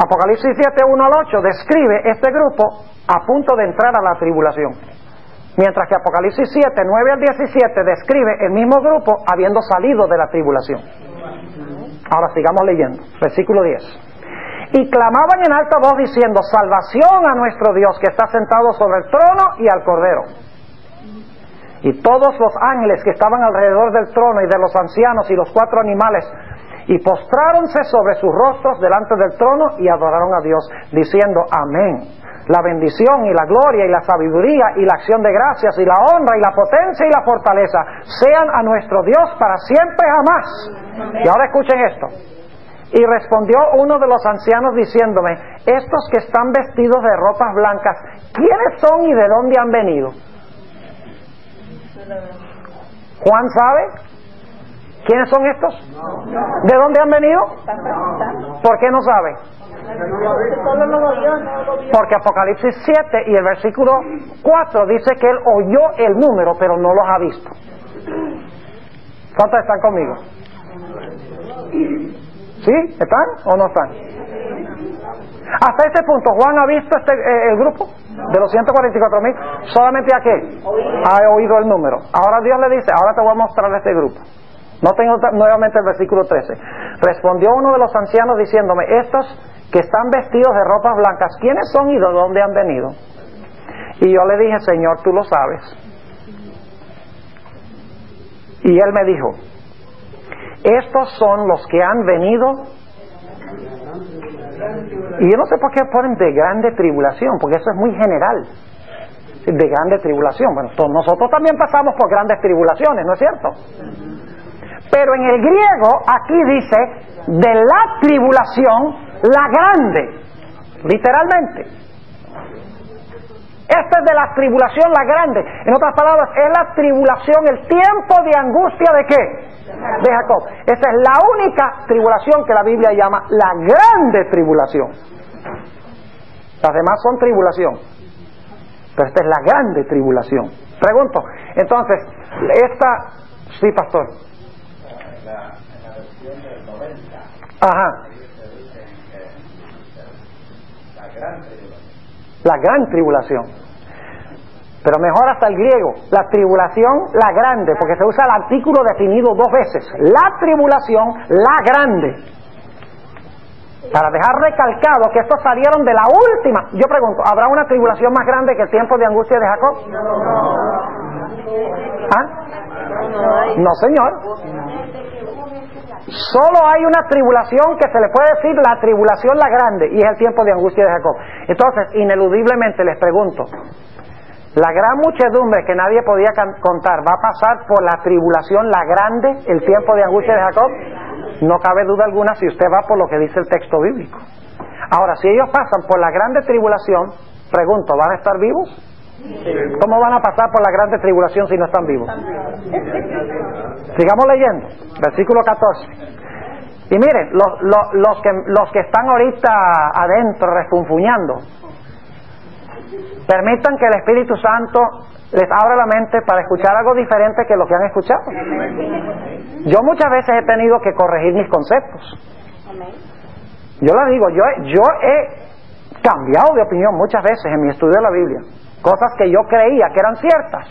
Apocalipsis 7, 1 al 8 describe este grupo a punto de entrar a la tribulación, mientras que Apocalipsis 7, 9 al 17 describe el mismo grupo habiendo salido de la tribulación. Ahora sigamos leyendo, versículo 10. Y clamaban en alta voz diciendo, salvación a nuestro Dios que está sentado sobre el trono y al Cordero. Y todos los ángeles que estaban alrededor del trono y de los ancianos y los 4 animales, y postráronse sobre sus rostros delante del trono y adoraron a Dios, diciendo, amén. La bendición y la gloria y la sabiduría y la acción de gracias y la honra y la potencia y la fortaleza sean a nuestro Dios para siempre jamás. Y ahora escuchen esto. Y respondió uno de los ancianos diciéndome, estos que están vestidos de ropas blancas, ¿quiénes son y de dónde han venido? ¿Juan sabe? ¿Quiénes son estos? ¿De dónde han venido? ¿Por qué no sabe? Porque Apocalipsis 7 y el versículo 4 dice que él oyó el número, pero no los ha visto. ¿Cuántos están conmigo? ¿Sí? ¿Están o no están? Hasta este punto, ¿Juan ha visto el grupo de los 144,000? ¿Solamente a qué? Ha oído el número. Ahora Dios le dice, ahora te voy a mostrar este grupo. No tengo nuevamente el versículo 13. Respondió uno de los ancianos diciéndome, estos que están vestidos de ropas blancas, ¿quiénes son y de dónde han venido? Y yo le dije, Señor, tú lo sabes. Y él me dijo, estos son los que han venido. Y yo no sé por qué ponen de grande tribulación, porque eso es muy general. De grande tribulación. Bueno, nosotros también pasamos por grandes tribulaciones, ¿no es cierto? Pero en el griego aquí dice de la tribulación, la grande, literalmente. Esta es de la tribulación, la grande. En otras palabras, es la tribulación, el tiempo de angustia de ¿qué? De Jacob. Esa es la única tribulación que la Biblia llama la grande tribulación. Las demás son tribulación, pero esta es la grande tribulación. Pregunto, entonces, sí, pastor. En la versión del 90, ajá, dice la gran tribulación. La gran tribulación. Pero mejor hasta el griego, la tribulación, la grande, porque se usa el artículo definido 2 veces. La tribulación, la grande. Para dejar recalcado que estos salieron de la última. Yo pregunto, ¿habrá una tribulación más grande que el tiempo de angustia de Jacob? ¿Ah? No, señor. Solo hay una tribulación que se le puede decir la tribulación la grande, y es el tiempo de angustia de Jacob. Entonces, ineludiblemente les pregunto, la gran muchedumbre que nadie podía contar va a pasar por la tribulación la grande, el tiempo de angustia de Jacob. No cabe duda alguna si usted va por lo que dice el texto bíblico. Ahora, si ellos pasan por la grande tribulación, pregunto, ¿van a estar vivos? ¿Cómo van a pasar por la grande tribulación si no están vivos? Sigamos leyendo, versículo 14. Y miren, los que están ahorita adentro refunfuñando, permitan que el Espíritu Santo les abra la mente para escuchar algo diferente que lo que han escuchado. Yo muchas veces he tenido que corregir mis conceptos. Yo les digo, yo he cambiado de opinión muchas veces en mi estudio de la Biblia. Cosas que yo creía que eran ciertas.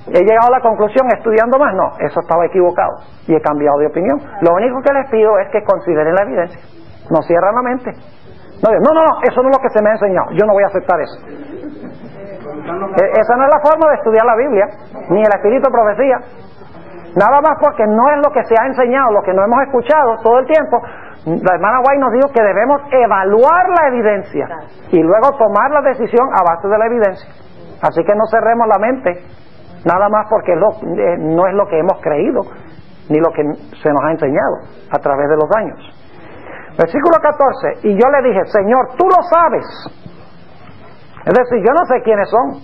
He llegado a la conclusión, estudiando más, no, eso estaba equivocado. Y he cambiado de opinión. Lo único que les pido es que consideren la evidencia. No cierran la mente. No, eso no es lo que se me ha enseñado. Yo no voy a aceptar eso. Esa no es la forma de estudiar la Biblia, ni el espíritu de profecía. Nada más porque no es lo que se ha enseñado, lo que no hemos escuchado todo el tiempo. La hermana White nos dijo que debemos evaluar la evidencia y luego tomar la decisión a base de la evidencia. Así que no cerremos la mente, nada más porque no es lo que hemos creído, ni lo que se nos ha enseñado a través de los años. Versículo 14, y yo le dije, Señor, tú lo sabes. Es decir, yo no sé quiénes son.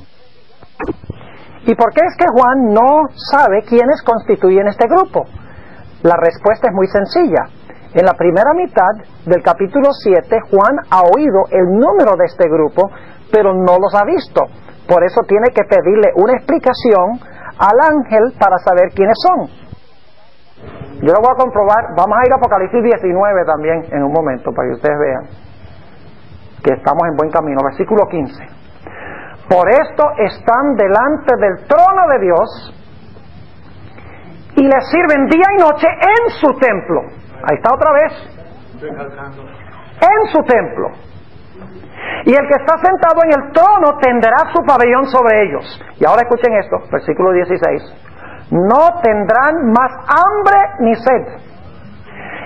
¿Y por qué es que Juan no sabe quiénes constituyen este grupo? La respuesta es muy sencilla. En la primera mitad del capítulo 7, Juan ha oído el número de este grupo, pero no los ha visto. Por eso tiene que pedirle una explicación al ángel para saber quiénes son. Yo lo voy a comprobar. Vamos a ir a Apocalipsis 19 también en un momento, para que ustedes vean que estamos en buen camino. Versículo 15. Por esto están delante del trono de Dios y le sirven día y noche en su templo. Ahí está otra vez. En su templo. Y el que está sentado en el trono tenderá su pabellón sobre ellos. Y ahora escuchen esto, versículo 16. No tendrán más hambre ni sed.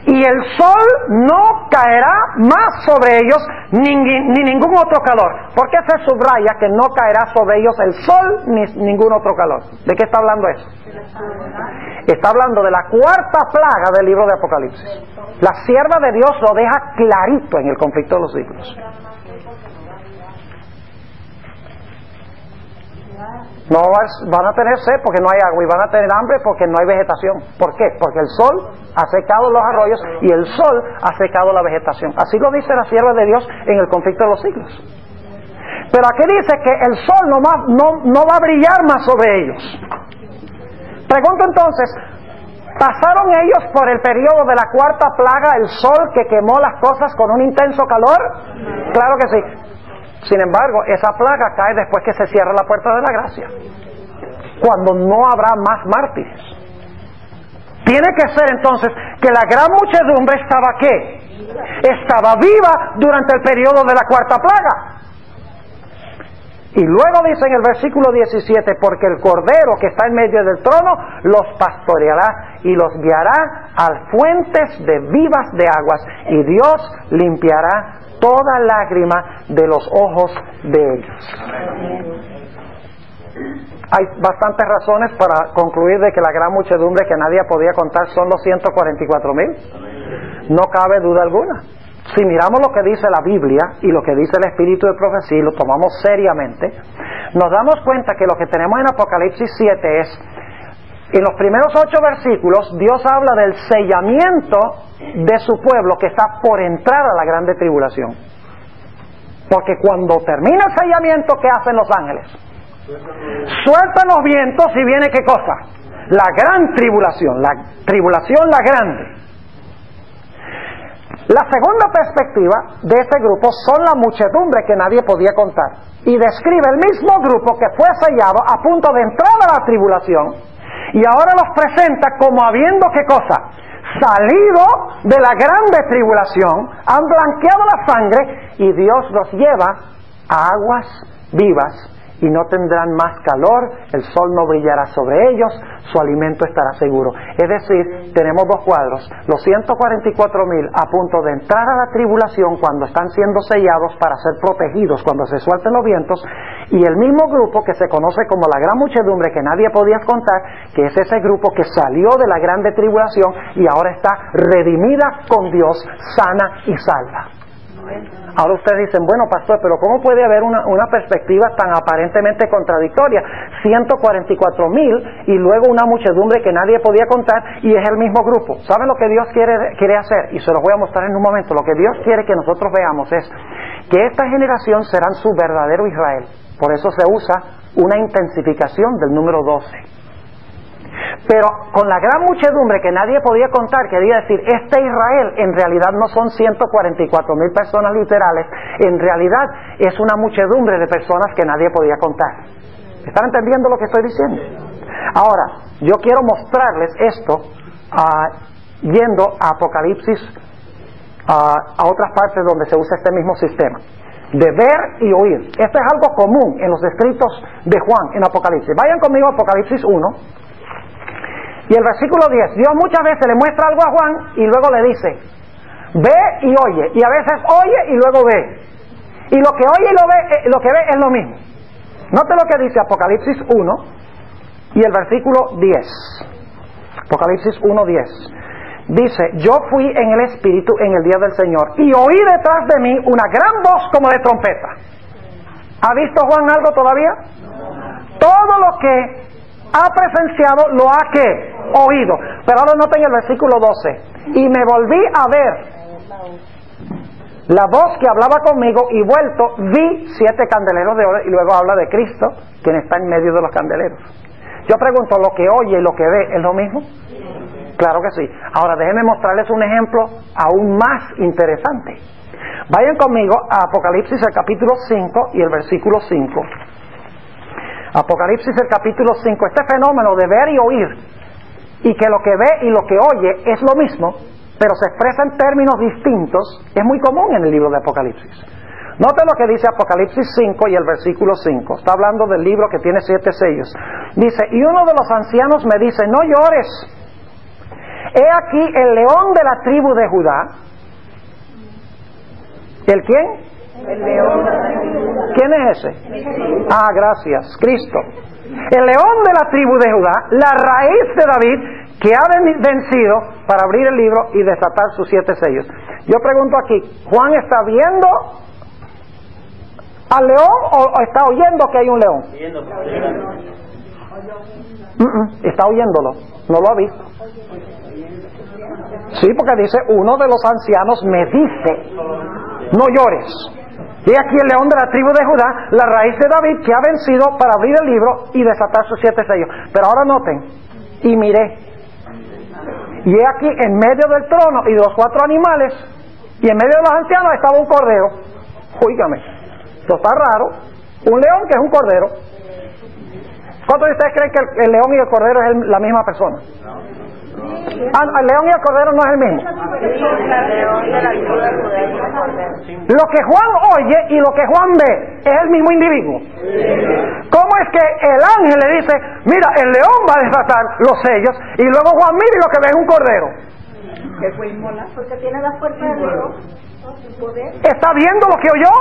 Y el sol no caerá más sobre ellos ni ningún otro calor. ¿Por qué se subraya que no caerá sobre ellos el sol ni ningún otro calor? ¿De qué está hablando eso? Está hablando de la cuarta plaga del libro de Apocalipsis. La sierva de Dios lo deja clarito en el conflicto de los siglos. No van a tener sed porque no hay agua, y van a tener hambre porque no hay vegetación. ¿Por qué? Porque el sol ha secado los arroyos y el sol ha secado la vegetación. Así lo dice la sierva de Dios en el conflicto de los siglos. Pero aquí dice que el sol no va a brillar más sobre ellos. Pregunto entonces, ¿pasaron ellos por el periodo de la cuarta plaga, el sol que quemó las cosas con un intenso calor? Claro que sí. Sin embargo, esa plaga cae después que se cierra la puerta de la gracia, cuando no habrá más mártires. Tiene que ser entonces que la gran muchedumbre estaba ¿qué? Estaba viva durante el periodo de la cuarta plaga. Y luego dice en el versículo 17, porque el Cordero que está en medio del trono los pastoreará y los guiará a fuentes de vivas de aguas, y Dios limpiará toda lágrima de los ojos de ellos. Hay bastantes razones para concluir de que la gran muchedumbre que nadie podía contar son los 144,000. No cabe duda alguna. Si miramos lo que dice la Biblia y lo que dice el Espíritu de Profecía y lo tomamos seriamente, nos damos cuenta que lo que tenemos en Apocalipsis 7 es, en los primeros 8 versículos, Dios habla del sellamiento de su pueblo que está por entrar a la grande tribulación. Porque cuando termina el sellamiento, ¿qué hacen los ángeles? Sueltan los vientos y viene ¿qué cosa? La gran tribulación, la grande. La segunda perspectiva de este grupo son la muchedumbre que nadie podía contar, y describe el mismo grupo que fue sellado a punto de entrar a la tribulación, y ahora los presenta como habiendo ¿qué cosa? Salido de la grande tribulación, han blanqueado la sangre, y Dios los lleva a aguas vivas, y no tendrán más calor, el sol no brillará sobre ellos, su alimento estará seguro. Es decir, tenemos dos cuadros: los 144,000 a punto de entrar a la tribulación cuando están siendo sellados para ser protegidos cuando se suelten los vientos, y el mismo grupo que se conoce como la gran muchedumbre que nadie podía contar, que es ese grupo que salió de la grande tribulación y ahora está redimida con Dios, sana y salva. Ahora ustedes dicen, bueno pastor, pero ¿cómo puede haber una perspectiva tan aparentemente contradictoria? 144,000 y luego una muchedumbre que nadie podía contar, y es el mismo grupo. ¿Saben lo que Dios quiere hacer? Y se los voy a mostrar en un momento. Lo que Dios quiere que nosotros veamos es que esta generación serán su verdadero Israel. Por eso se usa una intensificación del número 12. Pero con la gran muchedumbre que nadie podía contar, quería decir, este Israel en realidad no son 144,000 personas literales, en realidad es una muchedumbre de personas que nadie podía contar. ¿Están entendiendo lo que estoy diciendo? Ahora, yo quiero mostrarles esto yendo a Apocalipsis, a otras partes donde se usa este mismo sistema de ver y oír. Esto es algo común en los escritos de Juan en Apocalipsis. Vayan conmigo a Apocalipsis 1. Y el versículo 10, Dios muchas veces le muestra algo a Juan y luego le dice, ve y oye, y a veces oye y luego ve. Y lo que oye y lo que ve es lo mismo. Note lo que dice Apocalipsis 1 y el versículo 10. Apocalipsis 1:10. Dice, yo fui en el Espíritu en el día del Señor y oí detrás de mí una gran voz como de trompeta. ¿Ha visto Juan algo todavía? Todo lo que ha presenciado lo ha ¿qué? Oído. Pero ahora noten el versículo 12. Y me volví a ver la voz que hablaba conmigo y vuelto vi 7 candeleros de oro, y luego habla de Cristo, quien está en medio de los candeleros. Yo pregunto, ¿lo que oye y lo que ve es lo mismo? Claro que sí. Ahora déjenme mostrarles un ejemplo aún más interesante. Vayan conmigo a Apocalipsis el capítulo 5 y el versículo 5. Apocalipsis el capítulo 5. Este fenómeno de ver y oír, y que lo que ve y lo que oye es lo mismo, pero se expresa en términos distintos, es muy común en el libro de Apocalipsis. Note lo que dice Apocalipsis 5 y el versículo 5. Está hablando del libro que tiene 7 sellos. Dice, y uno de los ancianos me dice, no llores. He aquí el león de la tribu de Judá. ¿El quién? El león de la tribu de Judá. ¿Quién es ese? Ah, gracias, Cristo. El león de la tribu de Judá, la raíz de David, que ha vencido para abrir el libro y desatar sus 7 sellos. Yo pregunto aquí, ¿Juan está viendo al león o está oyendo que hay un león? Está oyéndolo, no lo ha visto. Sí, porque dice, uno de los ancianos me dice, no llores. Y aquí el león de la tribu de Judá, la raíz de David, que ha vencido para abrir el libro y desatar sus 7 sellos. Pero ahora noten, y miré, y he aquí en medio del trono y de los 4 animales, y en medio de los ancianos estaba un cordero. Óigame, esto está raro. Un león que es un cordero. ¿Cuántos de ustedes creen que el león y el cordero es la misma persona? El león y el cordero no es el mismo. Lo que Juan oye y lo que Juan ve es el mismo individuo. ¿Cómo es que el ángel le dice, mira, el león va a desatar los sellos, y luego Juan mira y lo que ve es un cordero? Porque tiene la fuerza de Dios. ¿Está viendo lo que oyó?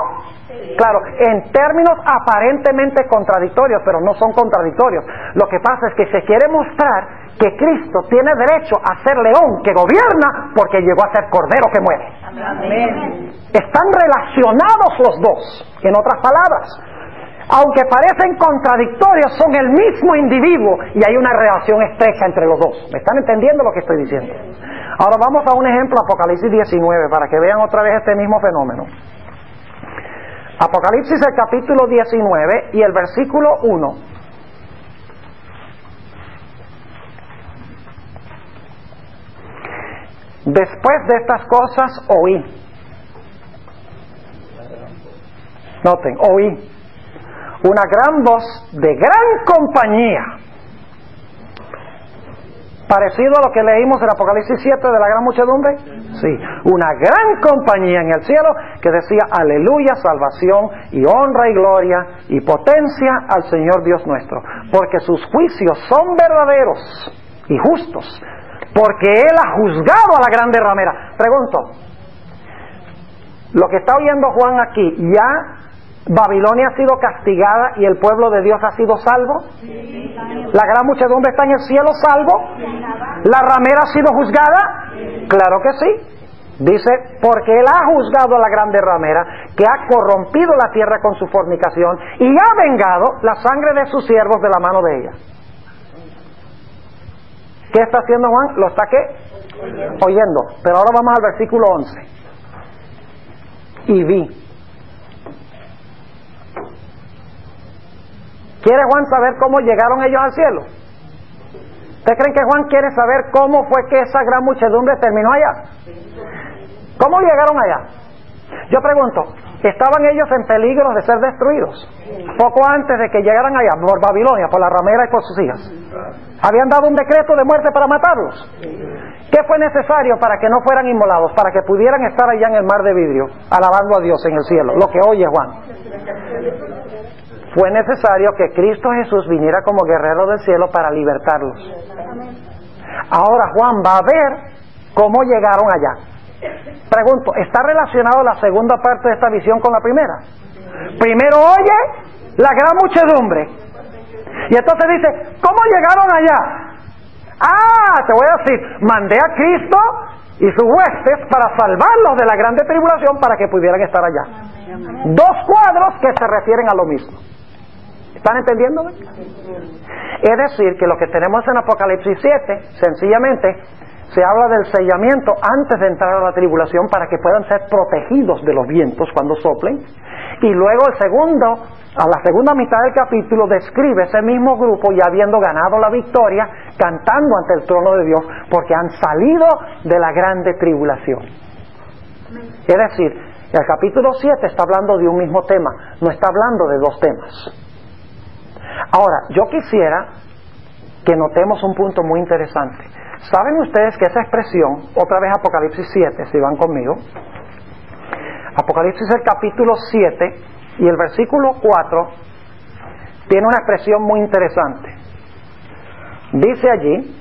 Claro, en términos aparentemente contradictorios, pero no son contradictorios. Lo que pasa es que se quiere mostrar que Cristo tiene derecho a ser león que gobierna porque llegó a ser cordero que muere. Amén. Están relacionados los dos. En otras palabras, aunque parecen contradictorios, son el mismo individuo y hay una relación estrecha entre los dos. ¿Me están entendiendo lo que estoy diciendo? Ahora vamos a un ejemplo, Apocalipsis 19, para que vean otra vez este mismo fenómeno. Apocalipsis el capítulo 19 y el versículo 1. Después de estas cosas oí. Noten, oí una gran voz de gran compañía, parecido a lo que leímos en Apocalipsis 7 de la gran muchedumbre. Sí, una gran compañía en el cielo que decía, aleluya, salvación y honra y gloria y potencia al Señor Dios nuestro, porque sus juicios son verdaderos y justos, porque Él ha juzgado a la grande ramera. Pregunto, lo que está oyendo Juan aquí, ¿ya Babilonia ha sido castigada y el pueblo de Dios ha sido salvo? ¿La gran muchedumbre está en el cielo salvo? ¿La ramera ha sido juzgada? Claro que sí. Dice, porque Él ha juzgado a la grande ramera, que ha corrompido la tierra con su fornicación y ha vengado la sangre de sus siervos de la mano de ella. ¿Qué está haciendo Juan? ¿Lo está qué? Oyendo. Pero ahora vamos al versículo 11. Y vi. ¿Quiere Juan saber cómo llegaron ellos al cielo? ¿Ustedes creen que Juan quiere saber cómo fue que esa gran muchedumbre terminó allá? ¿Cómo llegaron allá? Yo pregunto, ¿estaban ellos en peligro de ser destruidos poco antes de que llegaran allá por Babilonia, por la ramera y por sus hijas? ¿Habían dado un decreto de muerte para matarlos? ¿Qué fue necesario para que no fueran inmolados? Para que pudieran estar allá en el mar de vidrio, alabando a Dios en el cielo. Lo que oye Juan. Fue necesario que Cristo Jesús viniera como guerrero del cielo para libertarlos. Ahora Juan va a ver cómo llegaron allá. Pregunto, ¿está relacionado la segunda parte de esta visión con la primera? Primero oye la gran muchedumbre y entonces dice, ¿cómo llegaron allá? Te voy a decir, mandé a Cristo y sus huestes para salvarlos de la grande tribulación para que pudieran estar allá. Dos cuadros que se refieren a lo mismo. ¿Están entendiendo? Es decir, que lo que tenemos en Apocalipsis 7, sencillamente, se habla del sellamiento antes de entrar a la tribulación para que puedan ser protegidos de los vientos cuando soplen. Y luego a la segunda mitad del capítulo describe ese mismo grupo ya habiendo ganado la victoria, cantando ante el trono de Dios, porque han salido de la grande tribulación. Es decir, el capítulo 7 está hablando de un mismo tema, no está hablando de dos temas. Ahora, yo quisiera que notemos un punto muy interesante. ¿Saben ustedes que esa expresión, otra vez Apocalipsis 7, si van conmigo, Apocalipsis el capítulo 7 y el versículo 4 tiene una expresión muy interesante. Dice allí,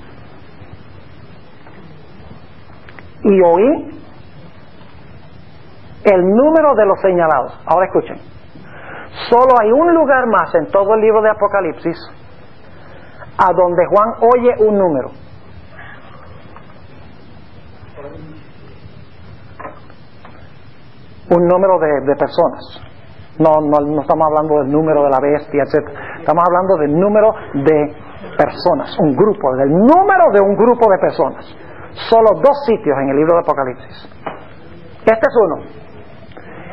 y oí el número de los señalados. Ahora escuchen, solo hay un lugar más en todo el libro de Apocalipsis a donde Juan oye un número. Un número de personas. No estamos hablando del número de la bestia, etc. Estamos hablando del número de personas, un grupo, del número de un grupo de personas. Solo dos sitios en el libro de Apocalipsis. Este es uno.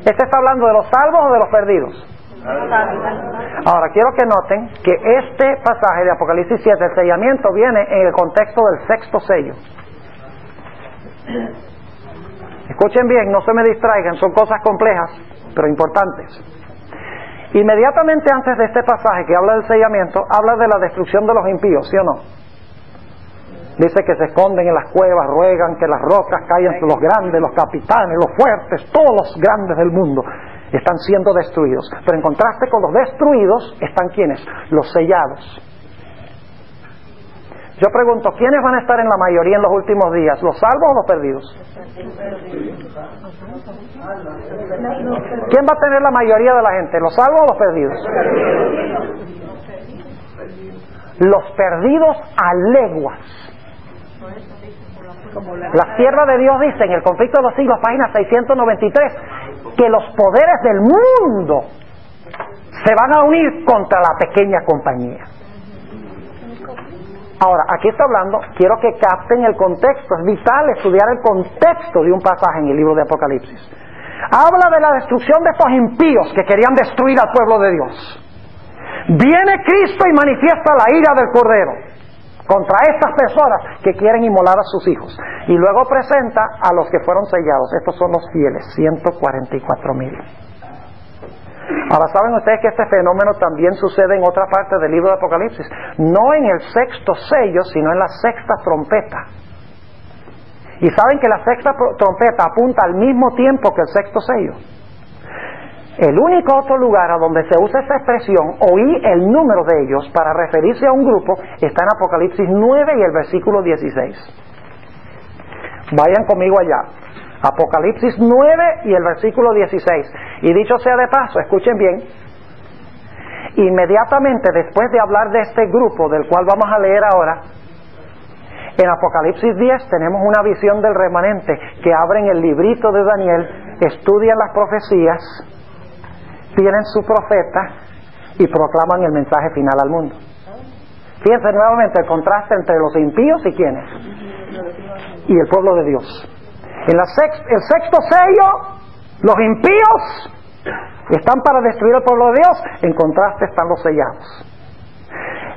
Este está hablando de los salvos o de los perdidos. Ahora quiero que noten que este pasaje de Apocalipsis 7, el sellamiento, viene en el contexto del sexto sello. Escuchen bien, no se me distraigan, son cosas complejas pero importantes. Inmediatamente antes de este pasaje que habla del sellamiento, habla de la destrucción de los impíos, ¿sí o no? Dice que se esconden en las cuevas, ruegan que las rocas caigan sobre los grandes, los capitanes, los fuertes, todos los grandes del mundo están siendo destruidos. Pero en contraste con los destruidos están ¿quiénes? Los sellados. Yo pregunto, ¿quiénes van a estar en la mayoría en los últimos días? ¿Los salvos o los perdidos? ¿Quién va a tener la mayoría de la gente? ¿Los salvos o los perdidos? Los perdidos a leguas. La sierva de Dios dice en el conflicto de los siglos, página 693, que los poderes del mundo se van a unir contra la pequeña compañía. Ahora, aquí está hablando, quiero que capten el contexto, es vital estudiar el contexto de un pasaje en el libro de Apocalipsis. Habla de la destrucción de estos impíos que querían destruir al pueblo de Dios. Viene Cristo y manifiesta la ira del Cordero contra estas personas que quieren inmolar a sus hijos. Y luego presenta a los que fueron sellados. Estos son los fieles, 144,000. Ahora, ¿saben ustedes que este fenómeno también sucede en otra parte del libro de Apocalipsis? No en el sexto sello, sino en la sexta trompeta. Y saben que la sexta trompeta apunta al mismo tiempo que el sexto sello. El único otro lugar a donde se usa esa expresión, oí el número de ellos para referirse a un grupo, está en Apocalipsis 9 y el versículo 16. Vayan conmigo allá. Apocalipsis 9 y el versículo 16. Y dicho sea de paso, escuchen bien, inmediatamente después de hablar de este grupo del cual vamos a leer ahora, en Apocalipsis 10 tenemos una visión del remanente que abren el librito de Daniel, estudian las profecías, tienen su profeta y proclaman el mensaje final al mundo. Fíjense nuevamente el contraste entre los impíos y ¿quiénes? Y el pueblo de Dios. En el sexto sello, los impíos están para destruir al pueblo de Dios, en contraste están los sellados.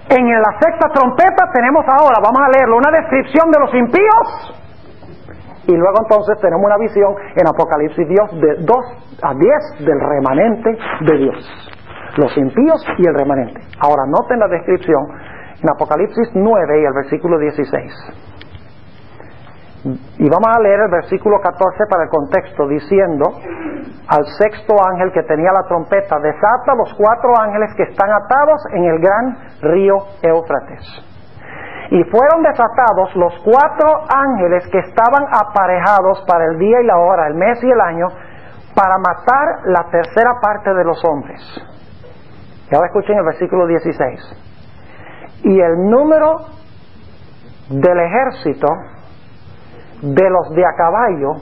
En la sexta trompeta tenemos ahora, vamos a leerlo, una descripción de los impíos, y luego entonces tenemos una visión en Apocalipsis 10 de 2 a 10 del remanente de Dios. Los impíos y el remanente. Ahora noten la descripción en Apocalipsis 9 y el versículo 16. Y vamos a leer el versículo 14 para el contexto, diciendo al sexto ángel que tenía la trompeta, desata los 4 ángeles que están atados en el gran río Éufrates. Y fueron desatados los 4 ángeles que estaban aparejados para el día y la hora, el mes y el año, para matar la tercera parte de los hombres. Y ahora escuchen el versículo 16. Y el número del ejército de los de a caballo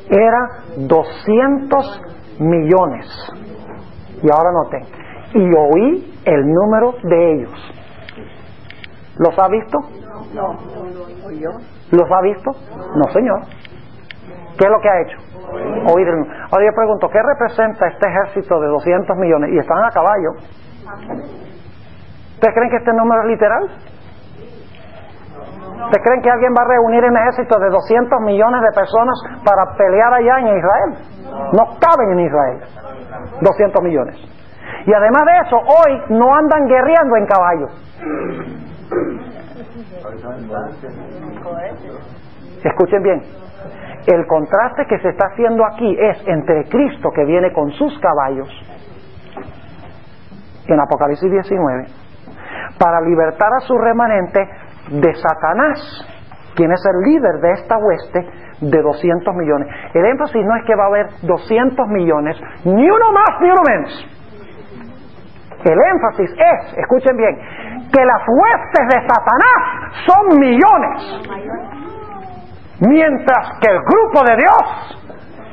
era 200 millones. Y ahora noten, y oí el número de ellos. ¿Los ha visto? No. ¿Los ha visto? No, señor. ¿Qué es lo que ha hecho? Oír el número. Ahora yo pregunto, ¿qué representa este ejército de 200 millones? Y están a caballo. ¿Ustedes creen que este número es literal? ¿Ustedes creen que alguien va a reunir un ejército de 200 millones de personas para pelear allá en Israel? No caben en Israel 200 millones. Y además de eso, hoy no andan guerreando en caballos. Escuchen bien, el contraste que se está haciendo aquí es entre Cristo, que viene con sus caballos en Apocalipsis 19, para libertar a su remanente de Satanás, quien es el líder de esta hueste de 200 millones. El énfasis no es que va a haber 200 millones, ni uno más ni uno menos. El énfasis es, escuchen bien, que las huestes de Satanás son millones, mientras que el grupo de Dios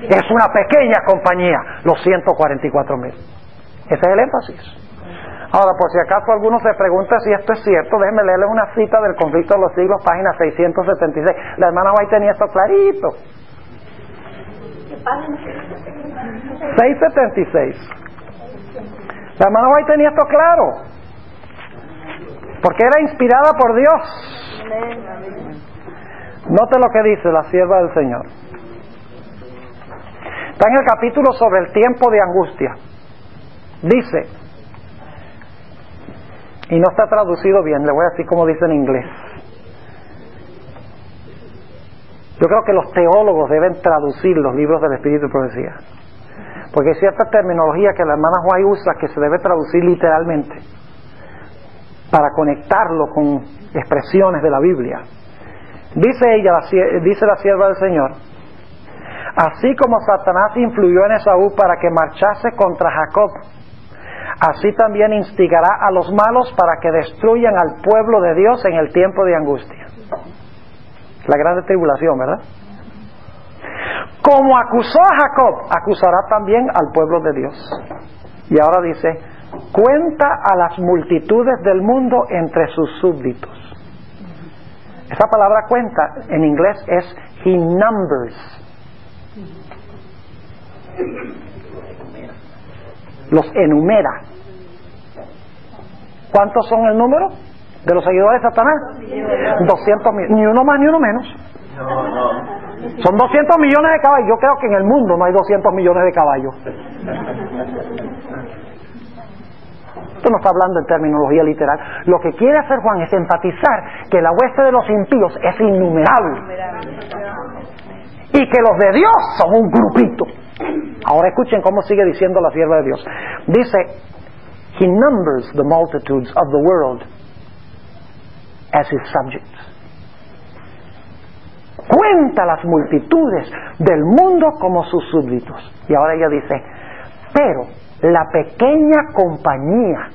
es una pequeña compañía, los 144,000. Ese es el énfasis. Ahora, por si acaso alguno se pregunta si esto es cierto, déjenme leerles una cita del Conflicto de los Siglos, página 676. La hermana White tenía esto clarito. 676. La hermana White tenía esto claro, porque era inspirada por Dios. Note lo que dice la sierva del Señor. Está en el capítulo sobre el tiempo de angustia. Dice, y no está traducido bien, le voy a decir como dice en inglés. Yo creo que los teólogos deben traducir los libros del Espíritu y Profecía, porque hay cierta terminología que la hermana White usa que se debe traducir literalmente para conectarlo con expresiones de la Biblia. Dice ella, dice la sierva del Señor, así como Satanás influyó en Esaú para que marchase contra Jacob, así también instigará a los malos para que destruyan al pueblo de Dios en el tiempo de angustia. La grande tribulación, ¿verdad? Como acusó a Jacob, acusará también al pueblo de Dios. Y ahora dice, cuenta a las multitudes del mundo entre sus súbditos. Esa palabra cuenta en inglés es he numbers. Los enumera. ¿Cuántos son el número de los seguidores de Satanás? 200,000. Ni uno más ni uno menos. Son 200 millones de caballos. Yo creo que en el mundo no hay 200 millones de caballos. Esto no está hablando en terminología literal. Lo que quiere hacer Juan es enfatizar que la hueste de los impíos es innumerable y que los de Dios son un grupito. Ahora escuchen cómo sigue diciendo la sierva de Dios. Dice, he numbers the multitudes of the world as his subjects. Cuenta las multitudes del mundo como sus súbditos. Y ahora ella dice, pero la pequeña compañía,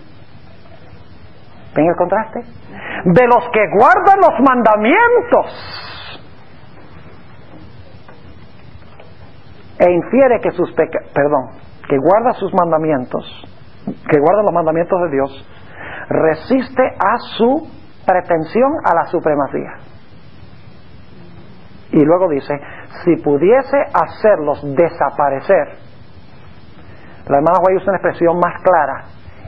¿ven el contraste? De los que guardan los mandamientos e infiere que que guarda sus mandamientos, que guarda los mandamientos de Dios, resiste a su pretensión a la supremacía. Y luego dice, si pudiese hacerlos desaparecer, la hermana White usa una expresión más clara,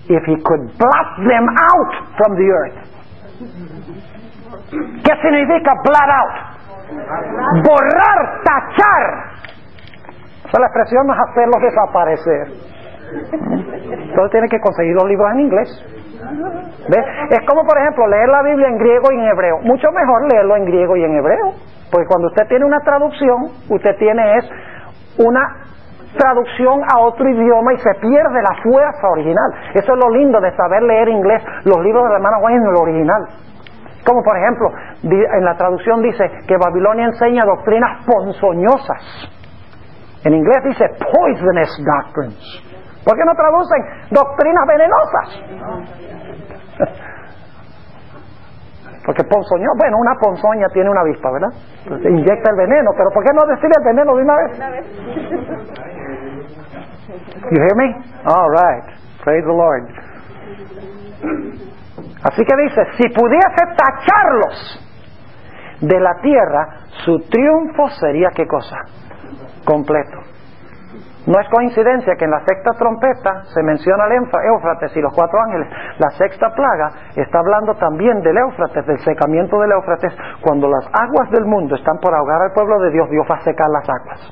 if he could blot them out from the earth. ¿Qué significa blot out? Borrar, tachar. O sea, la expresión no es hacerlos desaparecer. Entonces tiene que conseguir los libros en inglés. ¿Ves? Es como, por ejemplo, leer la Biblia en griego y en hebreo. Mucho mejor leerlo en griego y en hebreo, porque cuando usted tiene una traducción, usted tiene es una traducción a otro idioma y se pierde la fuerza original. Eso es lo lindo de saber leer inglés, los libros de la hermana White en el original. Como por ejemplo, en la traducción dice que Babilonia enseña doctrinas ponzoñosas. En inglés dice poisonous doctrines. ¿Por qué no traducen doctrinas venenosas? Porque ponzoñoso, bueno, una ponzoña tiene una avispa, ¿verdad? Entonces inyecta el veneno, pero ¿por qué no decir el veneno de una vez? You hear me? All right. Praise the Lord. Así que dice, si pudiese tacharlos de la tierra, su triunfo sería ¿qué cosa? Completo. No es coincidencia que en la sexta trompeta se menciona el Éufrates y los 4 ángeles. La sexta plaga está hablando también del Éufrates, del secamiento del Éufrates. Cuando las aguas del mundo están por ahogar al pueblo de Dios, Dios va a secar las aguas.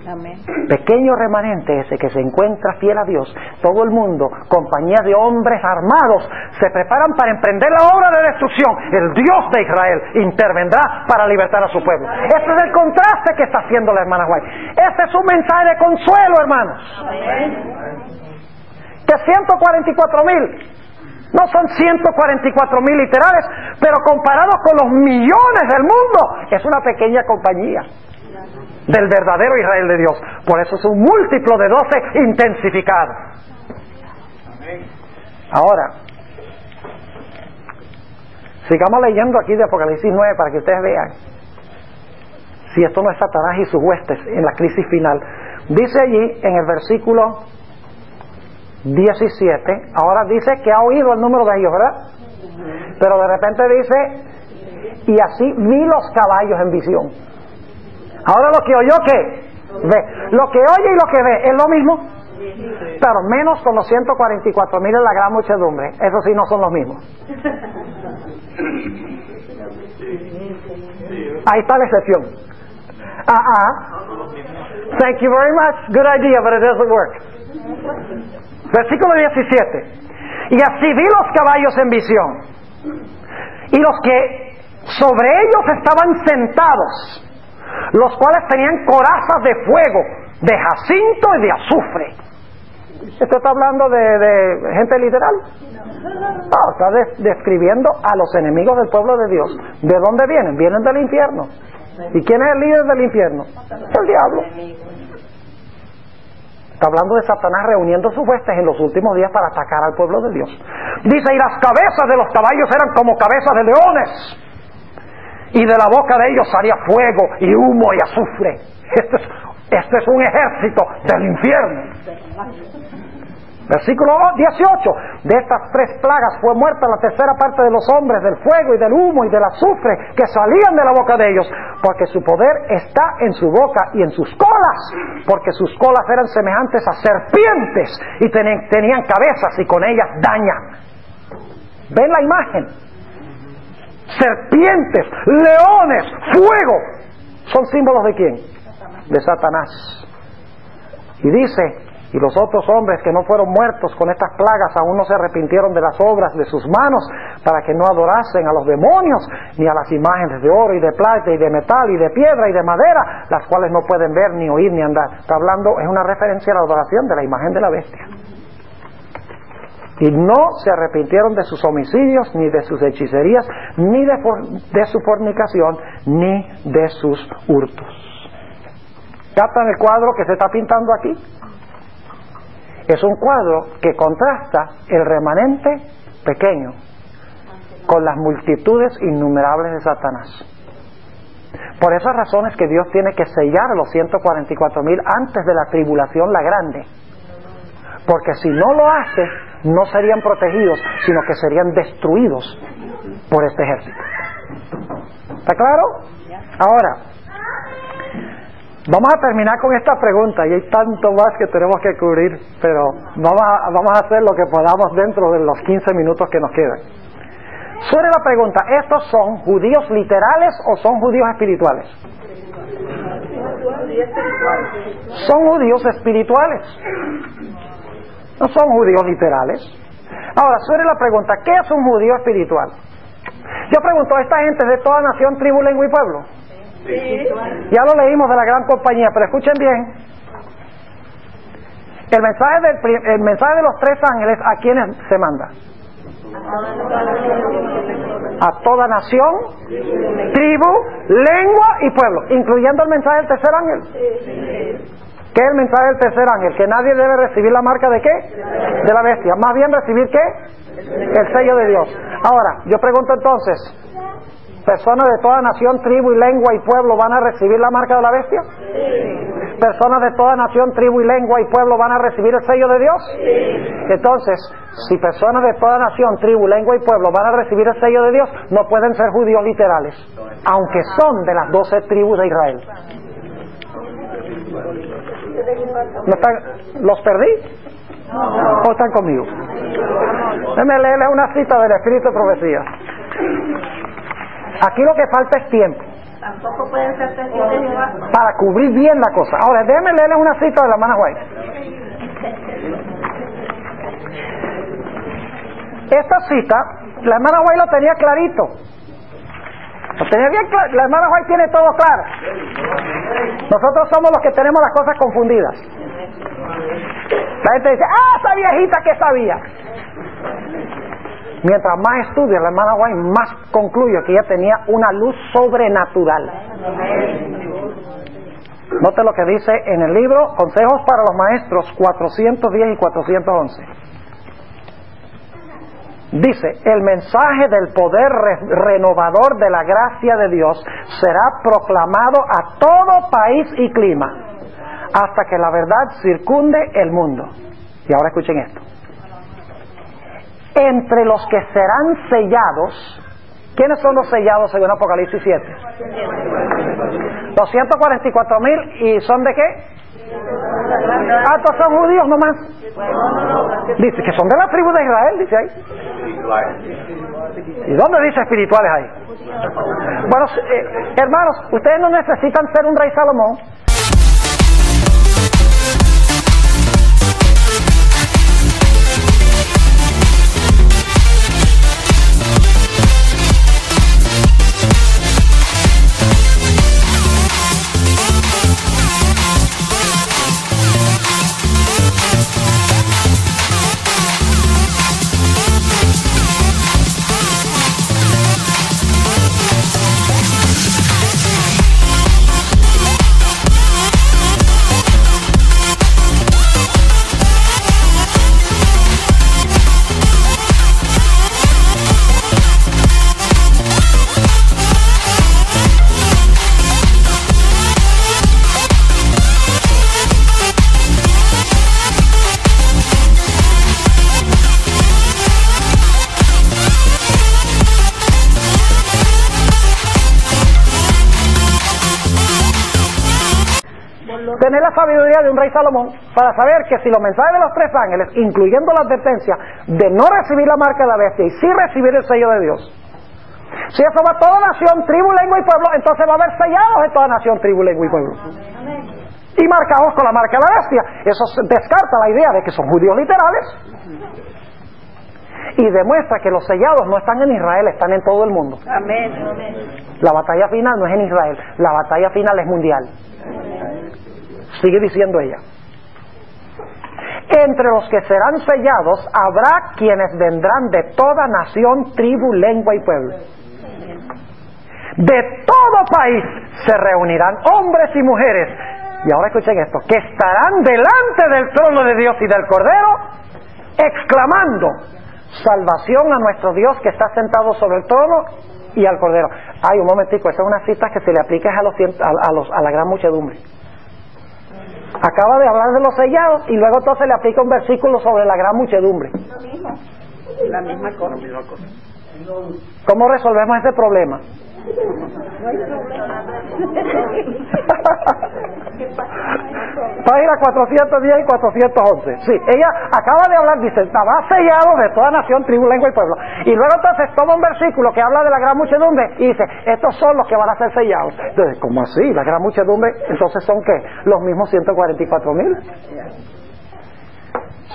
Amén. Pequeño remanente ese que se encuentra fiel a Dios, todo el mundo, compañía de hombres armados, se preparan para emprender la obra de destrucción. El Dios de Israel intervendrá para libertar a su pueblo. Este es el contraste que está haciendo la hermana White. Este es un mensaje de consuelo, hermanos. Que 144,000 no son 144,000 literales, pero comparados con los millones del mundo, es una pequeña compañía del verdadero Israel de Dios. Por eso es un múltiplo de 12 intensificado. Ahora, sigamos leyendo aquí de Apocalipsis 9 para que ustedes vean si esto no es Satanás y sus huestes en la crisis final. Dice allí en el versículo 17, ahora dice que ha oído el número de ellos, ¿verdad? Pero de repente dice, y así vi los caballos en visión. Ahora lo que oyó, ¿qué? Ve. Lo que oye y lo que ve, ¿es lo mismo? Pero menos con los 144,000 en la gran muchedumbre. Eso sí, no son los mismos. Ahí está la excepción. Thank you very much. Good idea, but it doesn't work. Versículo 17. Y así vi los caballos en visión, y los que sobre ellos estaban sentados, los cuales tenían corazas de fuego, de jacinto y de azufre. ¿Esto está hablando de gente literal? No, está describiendo a los enemigos del pueblo de Dios. ¿De dónde vienen? Vienen del infierno. ¿Y quién es el líder del infierno? El diablo. Está hablando de Satanás reuniendo sus huestes en los últimos días para atacar al pueblo de Dios. Dice, y las cabezas de los caballos eran como cabezas de leones, y de la boca de ellos salía fuego y humo y azufre. Este es un ejército del infierno. Versículo 18. De estas 3 plagas fue muerta la tercera parte de los hombres, del fuego y del humo y del azufre que salían de la boca de ellos, porque su poder está en su boca y en sus colas, porque sus colas eran semejantes a serpientes y tenían cabezas y con ellas dañan. ¿Ven la imagen? Serpientes, leones, fuego. ¿Son símbolos de quién? De Satanás. Y dice, y los otros hombres que no fueron muertos con estas plagas aún no se arrepintieron de las obras de sus manos, para que no adorasen a los demonios ni a las imágenes de oro y de plata y de metal y de piedra y de madera, las cuales no pueden ver ni oír ni andar. Está hablando, es una referencia a la adoración de la imagen de la bestia. Y no se arrepintieron de sus homicidios, ni de sus hechicerías, ni de su fornicación, ni de sus hurtos. ¿Captan el cuadro que se está pintando aquí? Es un cuadro que contrasta el remanente pequeño con las multitudes innumerables de Satanás. Por esas razones que Dios tiene que sellar a los 144,000 antes de la tribulación, la grande. Porque si no lo hace, no serían protegidos, sino que serían destruidos por este ejército. ¿Está claro? Ahora, vamos a terminar con esta pregunta, y hay tanto más que tenemos que cubrir, pero vamos a hacer lo que podamos dentro de los 15 minutos que nos quedan. Sobre la pregunta, ¿estos son judíos literales o son judíos espirituales? Son judíos espirituales. No son judíos literales. Ahora, sobre la pregunta, ¿qué es un judío espiritual? Yo pregunto, ¿esta gente es de toda nación, tribu, lengua y pueblo? Sí. Ya lo leímos de la gran compañía, pero escuchen bien. El mensaje de los 3 ángeles, ¿a quiénes se manda? A toda nación, tribu, lengua y pueblo, incluyendo el mensaje del tercer ángel. ¿Qué es el mensaje del tercer ángel? Que nadie debe recibir la marca de ¿qué? De la bestia. Más bien recibir ¿qué? El sello de Dios. Ahora, yo pregunto entonces, ¿personas de toda nación, tribu y lengua y pueblo van a recibir la marca de la bestia? ¿Personas de toda nación, tribu y lengua y pueblo van a recibir el sello de Dios? Entonces, si personas de toda nación, tribu, lengua y pueblo van a recibir el sello de Dios, no pueden ser judíos literales, aunque son de las 12 tribus de Israel. ¿No están, ¿los perdí? ¿O están conmigo? Déjenme leerles una cita del Espíritu de Profecía. Aquí lo que falta es tiempo. Tampoco pueden ser testigos de Jehová. Para cubrir bien la cosa. Ahora, déjenme leerles una cita de la hermana White. Esta cita, la hermana White lo tenía clarito. Lo tenía bien claro. La hermana White tiene todo claro. Nosotros somos los que tenemos las cosas confundidas. La gente dice, esa viejita que sabía. Mientras más estudia la hermana White, más concluye que ella tenía una luz sobrenatural. Note lo que dice en el libro Consejos para los Maestros 410 y 411. Dice, el mensaje del poder renovador de la gracia de Dios será proclamado a todo país y clima, hasta que la verdad circunde el mundo. Y ahora escuchen esto. Entre los que serán sellados, ¿quiénes son los sellados según Apocalipsis 7? 244,000, ¿y son de qué? Estos son judíos nomás. Dice que son de la tribu de Israel, dice ahí. ¿Y dónde dice espirituales ahí? Bueno, hermanos, ustedes no necesitan ser un rey Salomón. Tener la sabiduría de un rey Salomón para saber que si los mensajes de los tres ángeles, incluyendo la advertencia de no recibir la marca de la bestia y sí recibir el sello de Dios, si eso va a toda nación, tribu, lengua y pueblo, entonces va a haber sellados en toda nación, tribu, lengua y pueblo. Y marcados con la marca de la bestia. Eso descarta la idea de que son judíos literales. Y demuestra que los sellados no están en Israel, están en todo el mundo. Amén. La batalla final no es en Israel, la batalla final es mundial. Sigue diciendo ella. Entre los que serán sellados habrá quienes vendrán de toda nación, tribu, lengua y pueblo. De todo país se reunirán hombres y mujeres. Y ahora escuchen esto, que estarán delante del trono de Dios y del Cordero, exclamando: salvación a nuestro Dios que está sentado sobre el trono y al Cordero. Ay, un momentico, esa es una cita que se le aplica a la gran muchedumbre. Acaba de hablar de los sellados y luego entonces le aplica un versículo sobre la gran muchedumbre. La misma cosa. ¿Cómo resolvemos ese problema? Página 410 y 411. Sí, ella acaba de hablar, dice, estaba sellado de toda nación, tribu, lengua y pueblo. Y luego entonces toma un versículo que habla de la gran muchedumbre y dice, estos son los que van a ser sellados. Entonces, ¿cómo así? ¿La gran muchedumbre? Entonces ¿son qué? ¿Los mismos 144,000?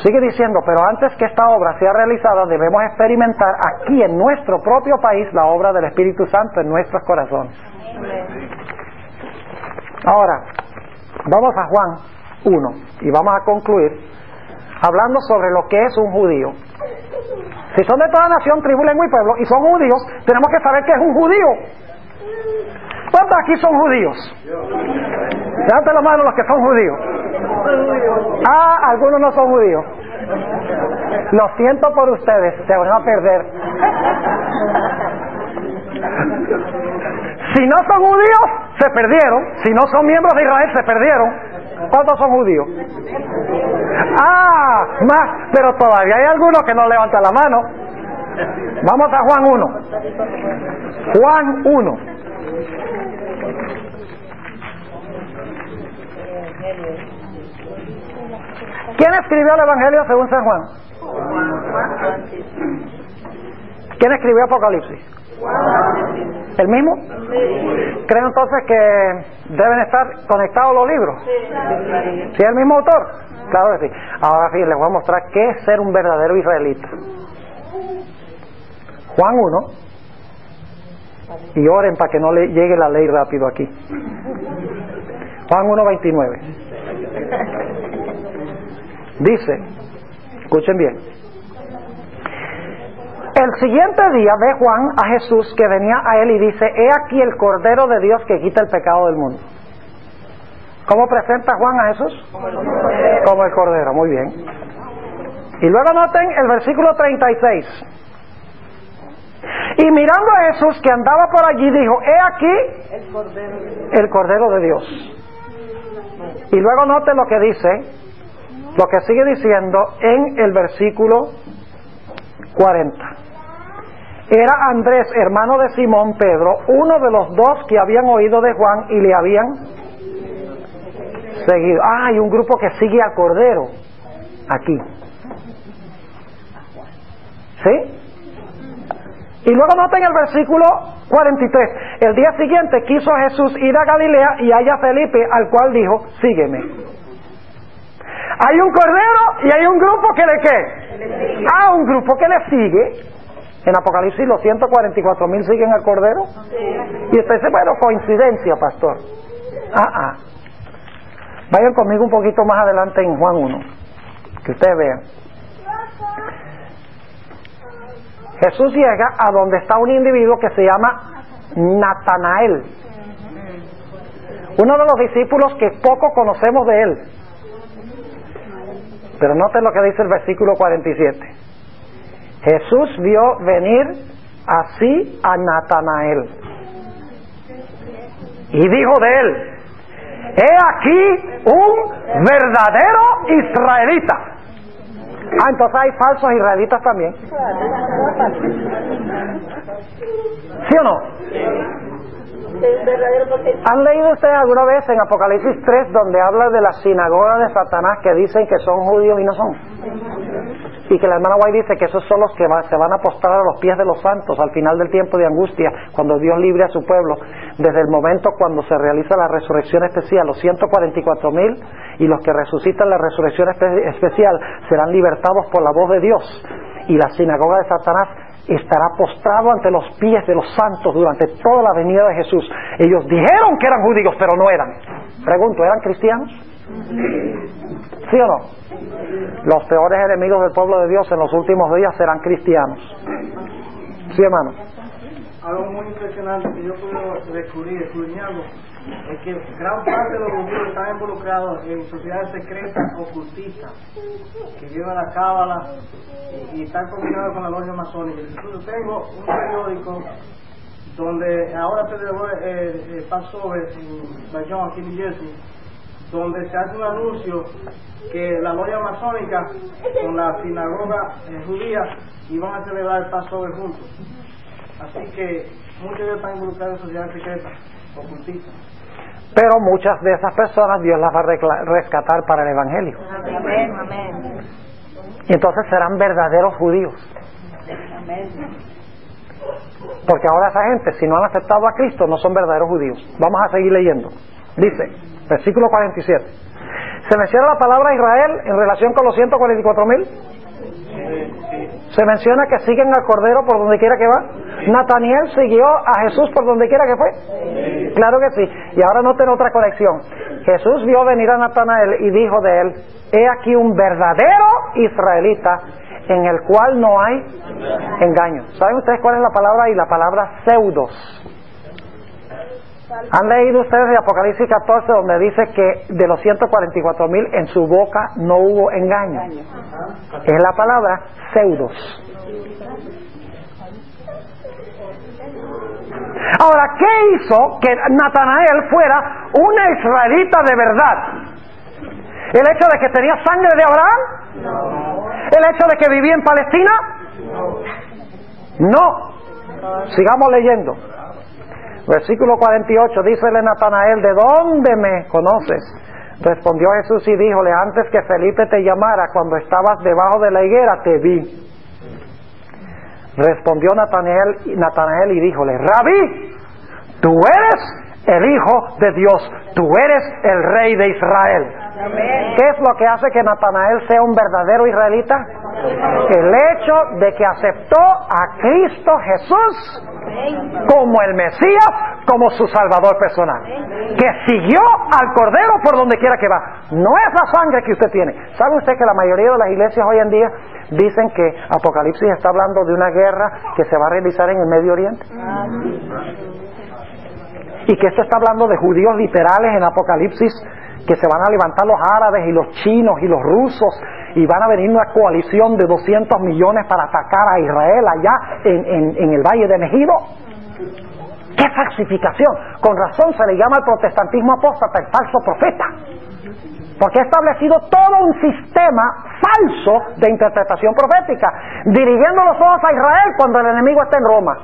Sigue diciendo, pero antes que esta obra sea realizada, debemos experimentar aquí en nuestro propio país la obra del Espíritu Santo en nuestros corazones. Ahora, vamos a Juan 1 y vamos a concluir hablando sobre lo que es un judío. Si son de toda nación, tribu, lengua y pueblo, y son judíos, tenemos que saber que es un judío. ¿Cuántos aquí son judíos? Levanten la mano los que son judíos. Ah, algunos no son judíos. Lo siento por ustedes, se van a perder. Si no son judíos, se perdieron. Si no son miembros de Israel, se perdieron. ¿Cuántos son judíos? Ah, más, pero todavía hay algunos que no levantan la mano. Vamos a Juan 1. Juan 1. ¿Quién escribió el Evangelio según San Juan? ¿Quién escribió Apocalipsis? ¿El mismo? ¿Creo entonces que deben estar conectados los libros? ¿Sí es el mismo autor? Claro que sí. Ahora sí, les voy a mostrar qué es ser un verdadero israelita. Juan 1. Y oren para que no le llegue la ley rápido aquí. Juan 1:29. Dice, escuchen bien. El siguiente día ve Juan a Jesús que venía a él y dice: he aquí el Cordero de Dios que quita el pecado del mundo. ¿Cómo presenta Juan a Jesús? Como el Cordero, muy bien. Y luego noten el versículo 36. Y mirando a Jesús que andaba por allí, dijo: he aquí el Cordero de Dios. Y luego noten lo que dice, lo que sigue diciendo en el versículo 40. Era Andrés, hermano de Simón Pedro, uno de los dos que habían oído de Juan y le habían seguido. Ah, hay un grupo que sigue al Cordero aquí. ¿Sí? Y luego noten el versículo 43. El día siguiente quiso Jesús ir a Galilea y halla a Felipe, al cual dijo: sígueme. Hay un Cordero y hay un grupo que le ¿qué? Ah, un grupo que le sigue. En Apocalipsis los 144,000 siguen al Cordero. Y usted dice: bueno, coincidencia, pastor. Vayan conmigo un poquito más adelante en Juan 1, que ustedes vean. Jesús llega a donde está un individuo que se llama Natanael, uno de los discípulos que poco conocemos de él. Pero noten lo que dice el versículo 47. Jesús vio venir así a Natanael y dijo de él: he aquí un verdadero israelita. Ah, entonces hay falsos israelitas también. ¿Sí o no? ¿Han leído ustedes alguna vez en Apocalipsis 3 donde habla de la sinagoga de Satanás que dicen que son judíos y no son? Y que la hermana White dice que esos son los que se van a postrar a los pies de los santos al final del tiempo de angustia, cuando Dios libre a su pueblo, desde el momento cuando se realiza la resurrección especial. Los 144,000 y los que resucitan la resurrección especial serán libertados por la voz de Dios, y la sinagoga de Satanás estará postrado ante los pies de los santos durante toda la venida de Jesús. Ellos dijeron que eran judíos, pero no eran. Pregunto, ¿eran cristianos? ¿Sí o no? Los peores enemigos del pueblo de Dios en los últimos días serán cristianos. ¿Sí, hermano? Algo muy impresionante que yo puedo descubrir escudriñando es que gran parte de los judíos están involucrados en sociedades secretas ocultistas que llevan la cábala y están combinados con la logia masónica. Incluso tengo un periódico donde ahora se pasó en Bayonne, aquí en New Jersey, donde se hace un anuncio que la logia masónica con la sinagoga judía iban a celebrar el Passover juntos. Así que muchos de ellos están involucrados en sociedades secretas ocultistas. Pero muchas de esas personas Dios las va a rescatar para el Evangelio. Amén, amén. Y entonces serán verdaderos judíos. Amén. Porque ahora esa gente, si no han aceptado a Cristo, no son verdaderos judíos. Vamos a seguir leyendo. Dice, versículo 47. ¿Se menciona la palabra Israel en relación con los 144,000? Se menciona que siguen al Cordero por donde quiera que va. Nataniel siguió a Jesús por donde quiera que fue. Claro que sí. Y ahora noten otra conexión. Jesús vio venir a Natanael y dijo de él: he aquí un verdadero israelita, en el cual no hay engaño. ¿Saben ustedes cuál es la palabra? Y la palabra pseudos. ¿Han leído ustedes de Apocalipsis 14 donde dice que de los 144,000 en su boca no hubo engaño? Es la palabra pseudos. Ahora, ¿qué hizo que Natanael fuera una israelita de verdad? ¿El hecho de que tenía sangre de Abraham? ¿El hecho de que vivía en Palestina? No. Sigamos leyendo. Versículo 48, dícele Natanael, ¿de dónde me conoces? Respondió Jesús y díjole, antes que Felipe te llamara, cuando estabas debajo de la higuera, te vi. Respondió Natanael y díjole, Rabí, tú eres el Hijo de Dios, tú eres el Rey de Israel. Amén. ¿Qué es lo que hace que Natanael sea un verdadero israelita? El hecho de que aceptó a Cristo Jesús como el Mesías, como su Salvador personal, que siguió al Cordero por donde quiera que va. No es la sangre que usted tiene. ¿Sabe usted que la mayoría de las iglesias hoy en día dicen que Apocalipsis está hablando de una guerra que se va a realizar en el Medio Oriente? Y que esto está hablando de judíos literales en Apocalipsis, que se van a levantar los árabes y los chinos y los rusos y van a venir una coalición de 200 millones para atacar a Israel allá en el Valle de Megido. ¡Qué falsificación! Con razón se le llama al protestantismo apóstata el falso profeta, porque ha establecido todo un sistema falso de interpretación profética, dirigiendo los ojos a Israel cuando el enemigo está en Roma,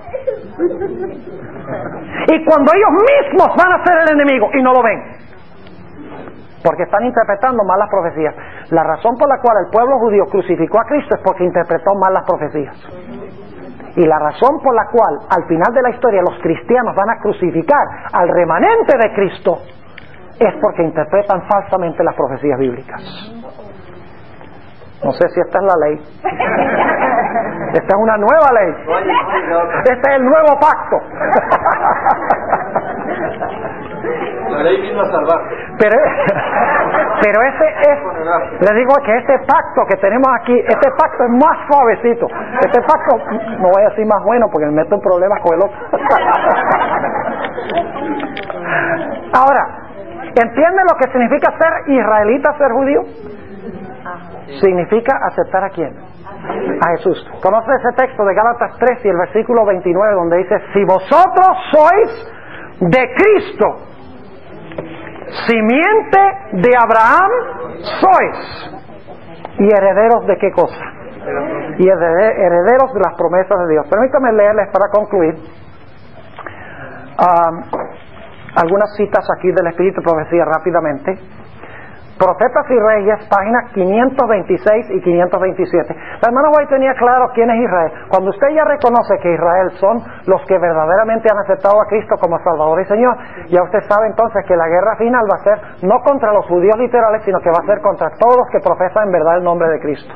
y cuando ellos mismos van a ser el enemigo y no lo ven, porque están interpretando mal las profecías. La razón por la cual el pueblo judío crucificó a Cristo es porque interpretó mal las profecías. Y la razón por la cual al final de la historia los cristianos van a crucificar al remanente de Cristo es porque interpretan falsamente las profecías bíblicas. No sé si esta es la ley. Esta es una nueva ley. Este es el nuevo pacto. La ley vino a salvar. Pero les digo que este pacto que tenemos aquí, este pacto es más suavecito. Este pacto, no voy a decir más bueno porque me meto en problemas con el otro. Ahora, ¿entienden lo que significa ser israelita, ser judío? Significa aceptar ¿a quién? A Jesús. ¿Conoce ese texto de Gálatas 3 y el versículo 29 donde dice, si vosotros sois de Cristo, simiente de Abraham sois, y herederos de qué cosa? Y herederos de las promesas de Dios. Permítame leerles para concluir algunas citas aquí del Espíritu y Profecía rápidamente. Profetas y Reyes, páginas 526 y 527. La hermana White tenía claro quién es Israel. Cuando usted ya reconoce que Israel son los que verdaderamente han aceptado a Cristo como Salvador y Señor, ya usted sabe entonces que la guerra final va a ser no contra los judíos literales, sino que va a ser contra todos los que profesan en verdad el nombre de Cristo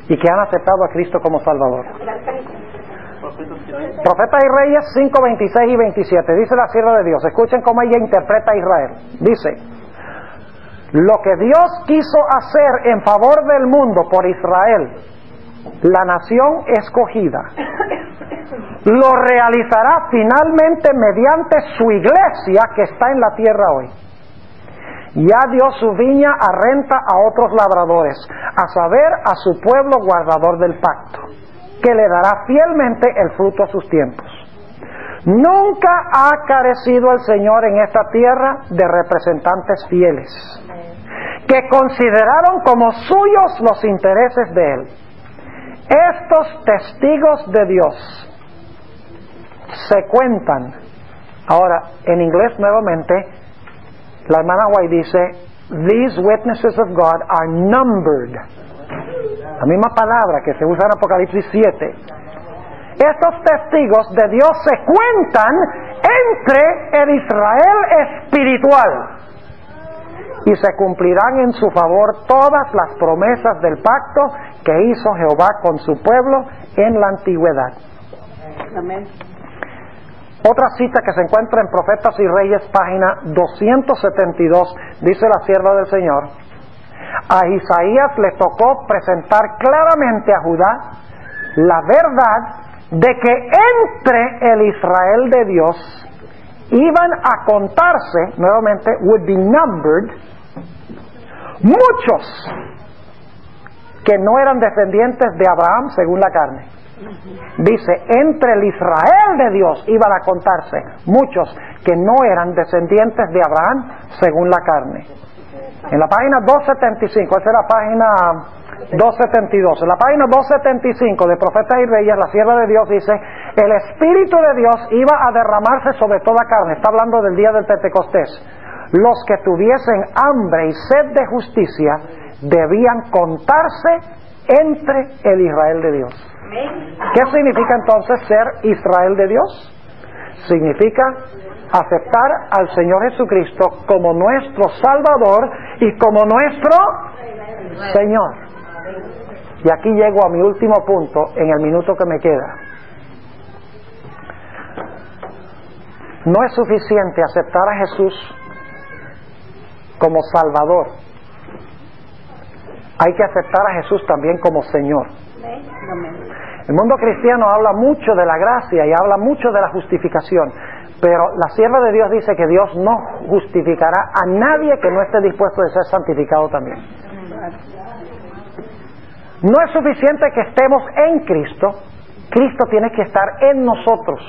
y que han aceptado a Cristo como Salvador. Profetas y Reyes 5, 26 y 27. Dice la sierva de Dios. Escuchen cómo ella interpreta a Israel. Dice: lo que Dios quiso hacer en favor del mundo por Israel, la nación escogida, lo realizará finalmente mediante su iglesia que está en la tierra hoy. Ya dio su viña a renta a otros labradores, a saber, a su pueblo guardador del pacto, que le dará fielmente el fruto a sus tiempos. Nunca ha carecido el Señor en esta tierra de representantes fieles, que consideraron como suyos los intereses de Él. Estos testigos de Dios se cuentan. Ahora, en inglés nuevamente, la hermana White dice, these witnesses of God are numbered. La misma palabra que se usa en Apocalipsis 7. Estos testigos de Dios se cuentan entre el Israel espiritual, y se cumplirán en su favor todas las promesas del pacto que hizo Jehová con su pueblo en la antigüedad. Amén. Otra cita que se encuentra en Profetas y Reyes, página 272, dice la sierva del Señor: A Isaías le tocó presentar claramente a Judá la verdad de que entre el Israel de Dios iban a contarse, nuevamente, would be numbered, muchos que no eran descendientes de Abraham según la carne. Dice, entre el Israel de Dios iban a contarse muchos que no eran descendientes de Abraham según la carne. En la página 275, esa es la página 272, en la página 275 de Profetas y Reyes, la sierva de Dios dice, el Espíritu de Dios iba a derramarse sobre toda carne. Está hablando del día del Pentecostés. Los que tuviesen hambre y sed de justicia debían contarse entre el Israel de Dios. ¿Qué significa entonces ser Israel de Dios? Significa aceptar al Señor Jesucristo como nuestro Salvador y como nuestro Señor. Y aquí llego a mi último punto en el minuto que me queda. No es suficiente aceptar a Jesús como Salvador. Hay que aceptar a Jesús también como Señor. El mundo cristiano habla mucho de la gracia y habla mucho de la justificación, pero la sierva de Dios dice que Dios no justificará a nadie que no esté dispuesto de ser santificado también. No es suficiente que estemos en Cristo, Cristo tiene que estar en nosotros.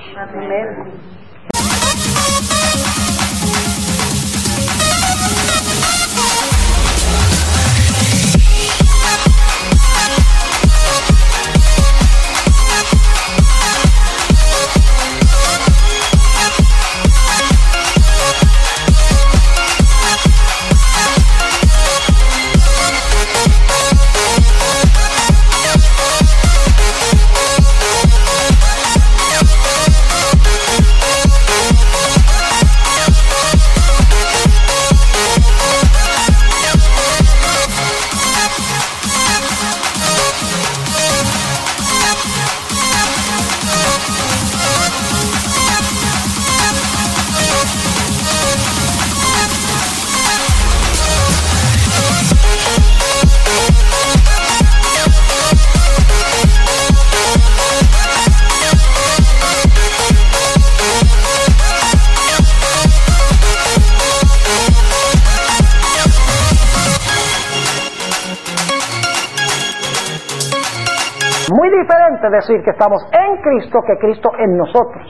Muy diferente decir que estamos en Cristo que Cristo en nosotros.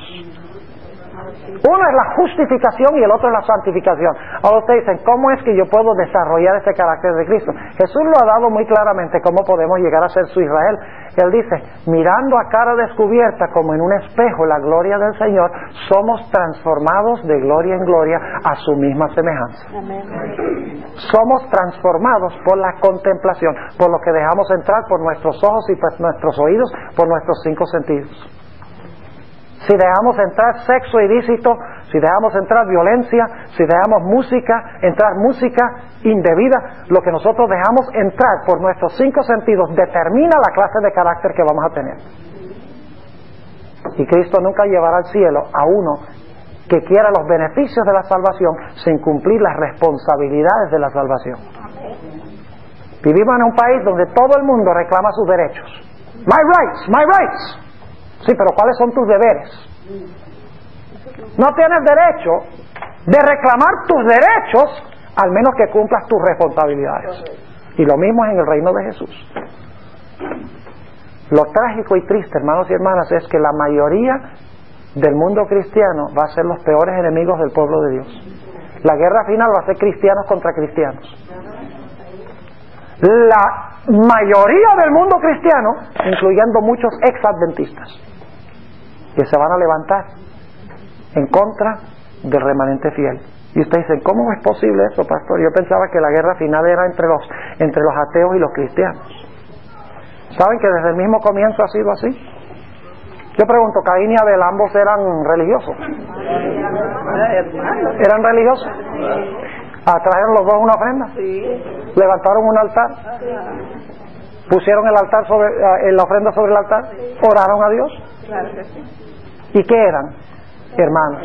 Uno es la justificación y el otro es la santificación. Ahora ustedes dicen, ¿cómo es que yo puedo desarrollar ese carácter de Cristo? Jesús lo ha dado muy claramente cómo podemos llegar a ser su Israel. Él dice, mirando a cara descubierta como en un espejo la gloria del Señor, somos transformados de gloria en gloria a su misma semejanza. Amén. Somos transformados por la contemplación, por lo que dejamos entrar por nuestros ojos y por nuestros oídos, por nuestros 5 sentidos. Si dejamos entrar sexo ilícito, si dejamos entrar violencia, si dejamos entrar música indebida, lo que nosotros dejamos entrar por nuestros 5 sentidos determina la clase de carácter que vamos a tener. Y Cristo nunca llevará al cielo a uno que quiera los beneficios de la salvación sin cumplir las responsabilidades de la salvación. Vivimos en un país donde todo el mundo reclama sus derechos. My rights, my rights. Sí, pero ¿cuáles son tus deberes? No tienes derecho de reclamar tus derechos al menos que cumplas tus responsabilidades. Y lo mismo es en el reino de Jesús. Lo trágico y triste, hermanos y hermanas, es que la mayoría del mundo cristiano va a ser los peores enemigos del pueblo de Dios. La guerra final va a ser cristianos contra cristianos. La mayoría del mundo cristiano, incluyendo muchos ex-adventistas, que se van a levantar en contra del remanente fiel. Y ustedes dicen, ¿cómo es posible eso, pastor? Yo pensaba que la guerra final era entre los ateos y los cristianos. ¿Saben que desde el mismo comienzo ha sido así? Yo pregunto, Caín y Abel, ambos eran religiosos. ¿Eran religiosos? ¿Trajeron los dos una ofrenda? ¿Levantaron un altar? ¿Pusieron el altar la ofrenda sobre el altar? ¿Oraron a Dios? ¿Y qué eran? Hermanos.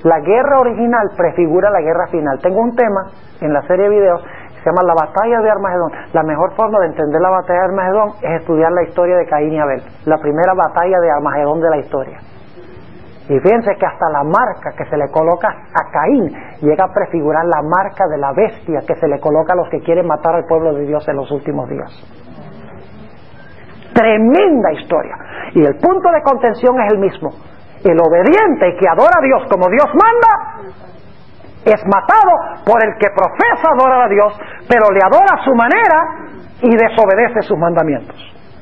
La guerra original prefigura la guerra final. Tengo un tema en la serie de videos, Se llama la batalla de Armagedón. La mejor forma de entender la batalla de Armagedón es estudiar la historia de Caín y Abel, la primera batalla de Armagedón de la historia. Y fíjense que hasta la marca que se le coloca a Caín llega a prefigurar la marca de la bestia que se le coloca a los que quieren matar al pueblo de Dios en los últimos días. Tremenda historia. Y el punto de contención es el mismo. El obediente que adora a Dios como Dios manda es matado por el que profesa adorar a Dios, pero le adora a su manera y desobedece sus mandamientos.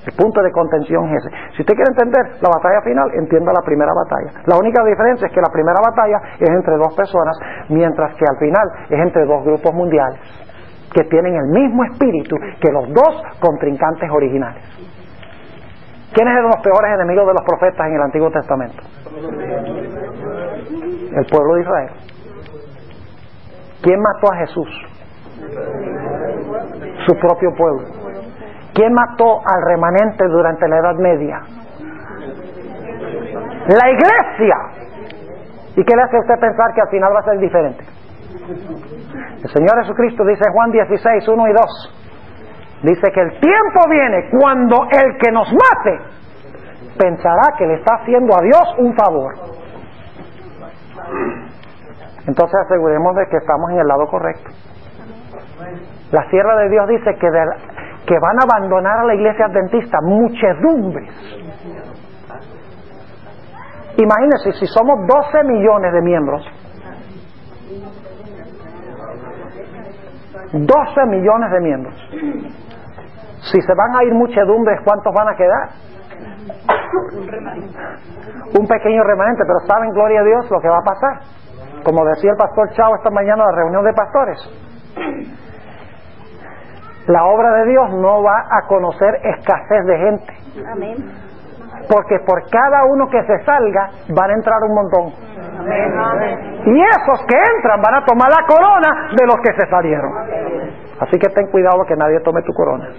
El punto de contención es ese. Si usted quiere entender la batalla final, entienda la primera batalla. La única diferencia es que la primera batalla es entre dos personas, mientras que al final es entre dos grupos mundiales que tienen el mismo espíritu que los dos contrincantes originales. ¿Quiénes eran los peores enemigos de los profetas en el Antiguo Testamento? El pueblo de Israel. ¿Quién mató a Jesús? Su propio pueblo. ¿Quién mató al remanente durante la Edad Media? La iglesia. ¿Y qué le hace a usted pensar que al final va a ser diferente? El Señor Jesucristo dice en Juan 16, 1 y 2. Dice que el tiempo viene cuando el que nos mate pensará que le está haciendo a Dios un favor. Entonces aseguremos de que estamos en el lado correcto. La sierva de Dios dice que van a abandonar a la iglesia adventista muchedumbres. Imagínense, si somos 12 millones de miembros, 12 millones de miembros, si se van a ir muchedumbres, ¿cuántos van a quedar? Un pequeño remanente, pero saben, gloria a Dios, lo que va a pasar. Como decía el pastor Chao esta mañana en la reunión de pastores, la obra de Dios no va a conocer escasez de gente. Amén. Porque por cada uno que se salga van a entrar un montón. Amén. Y esos que entran van a tomar la corona de los que se salieron. Así que ten cuidado que nadie tome tu corona.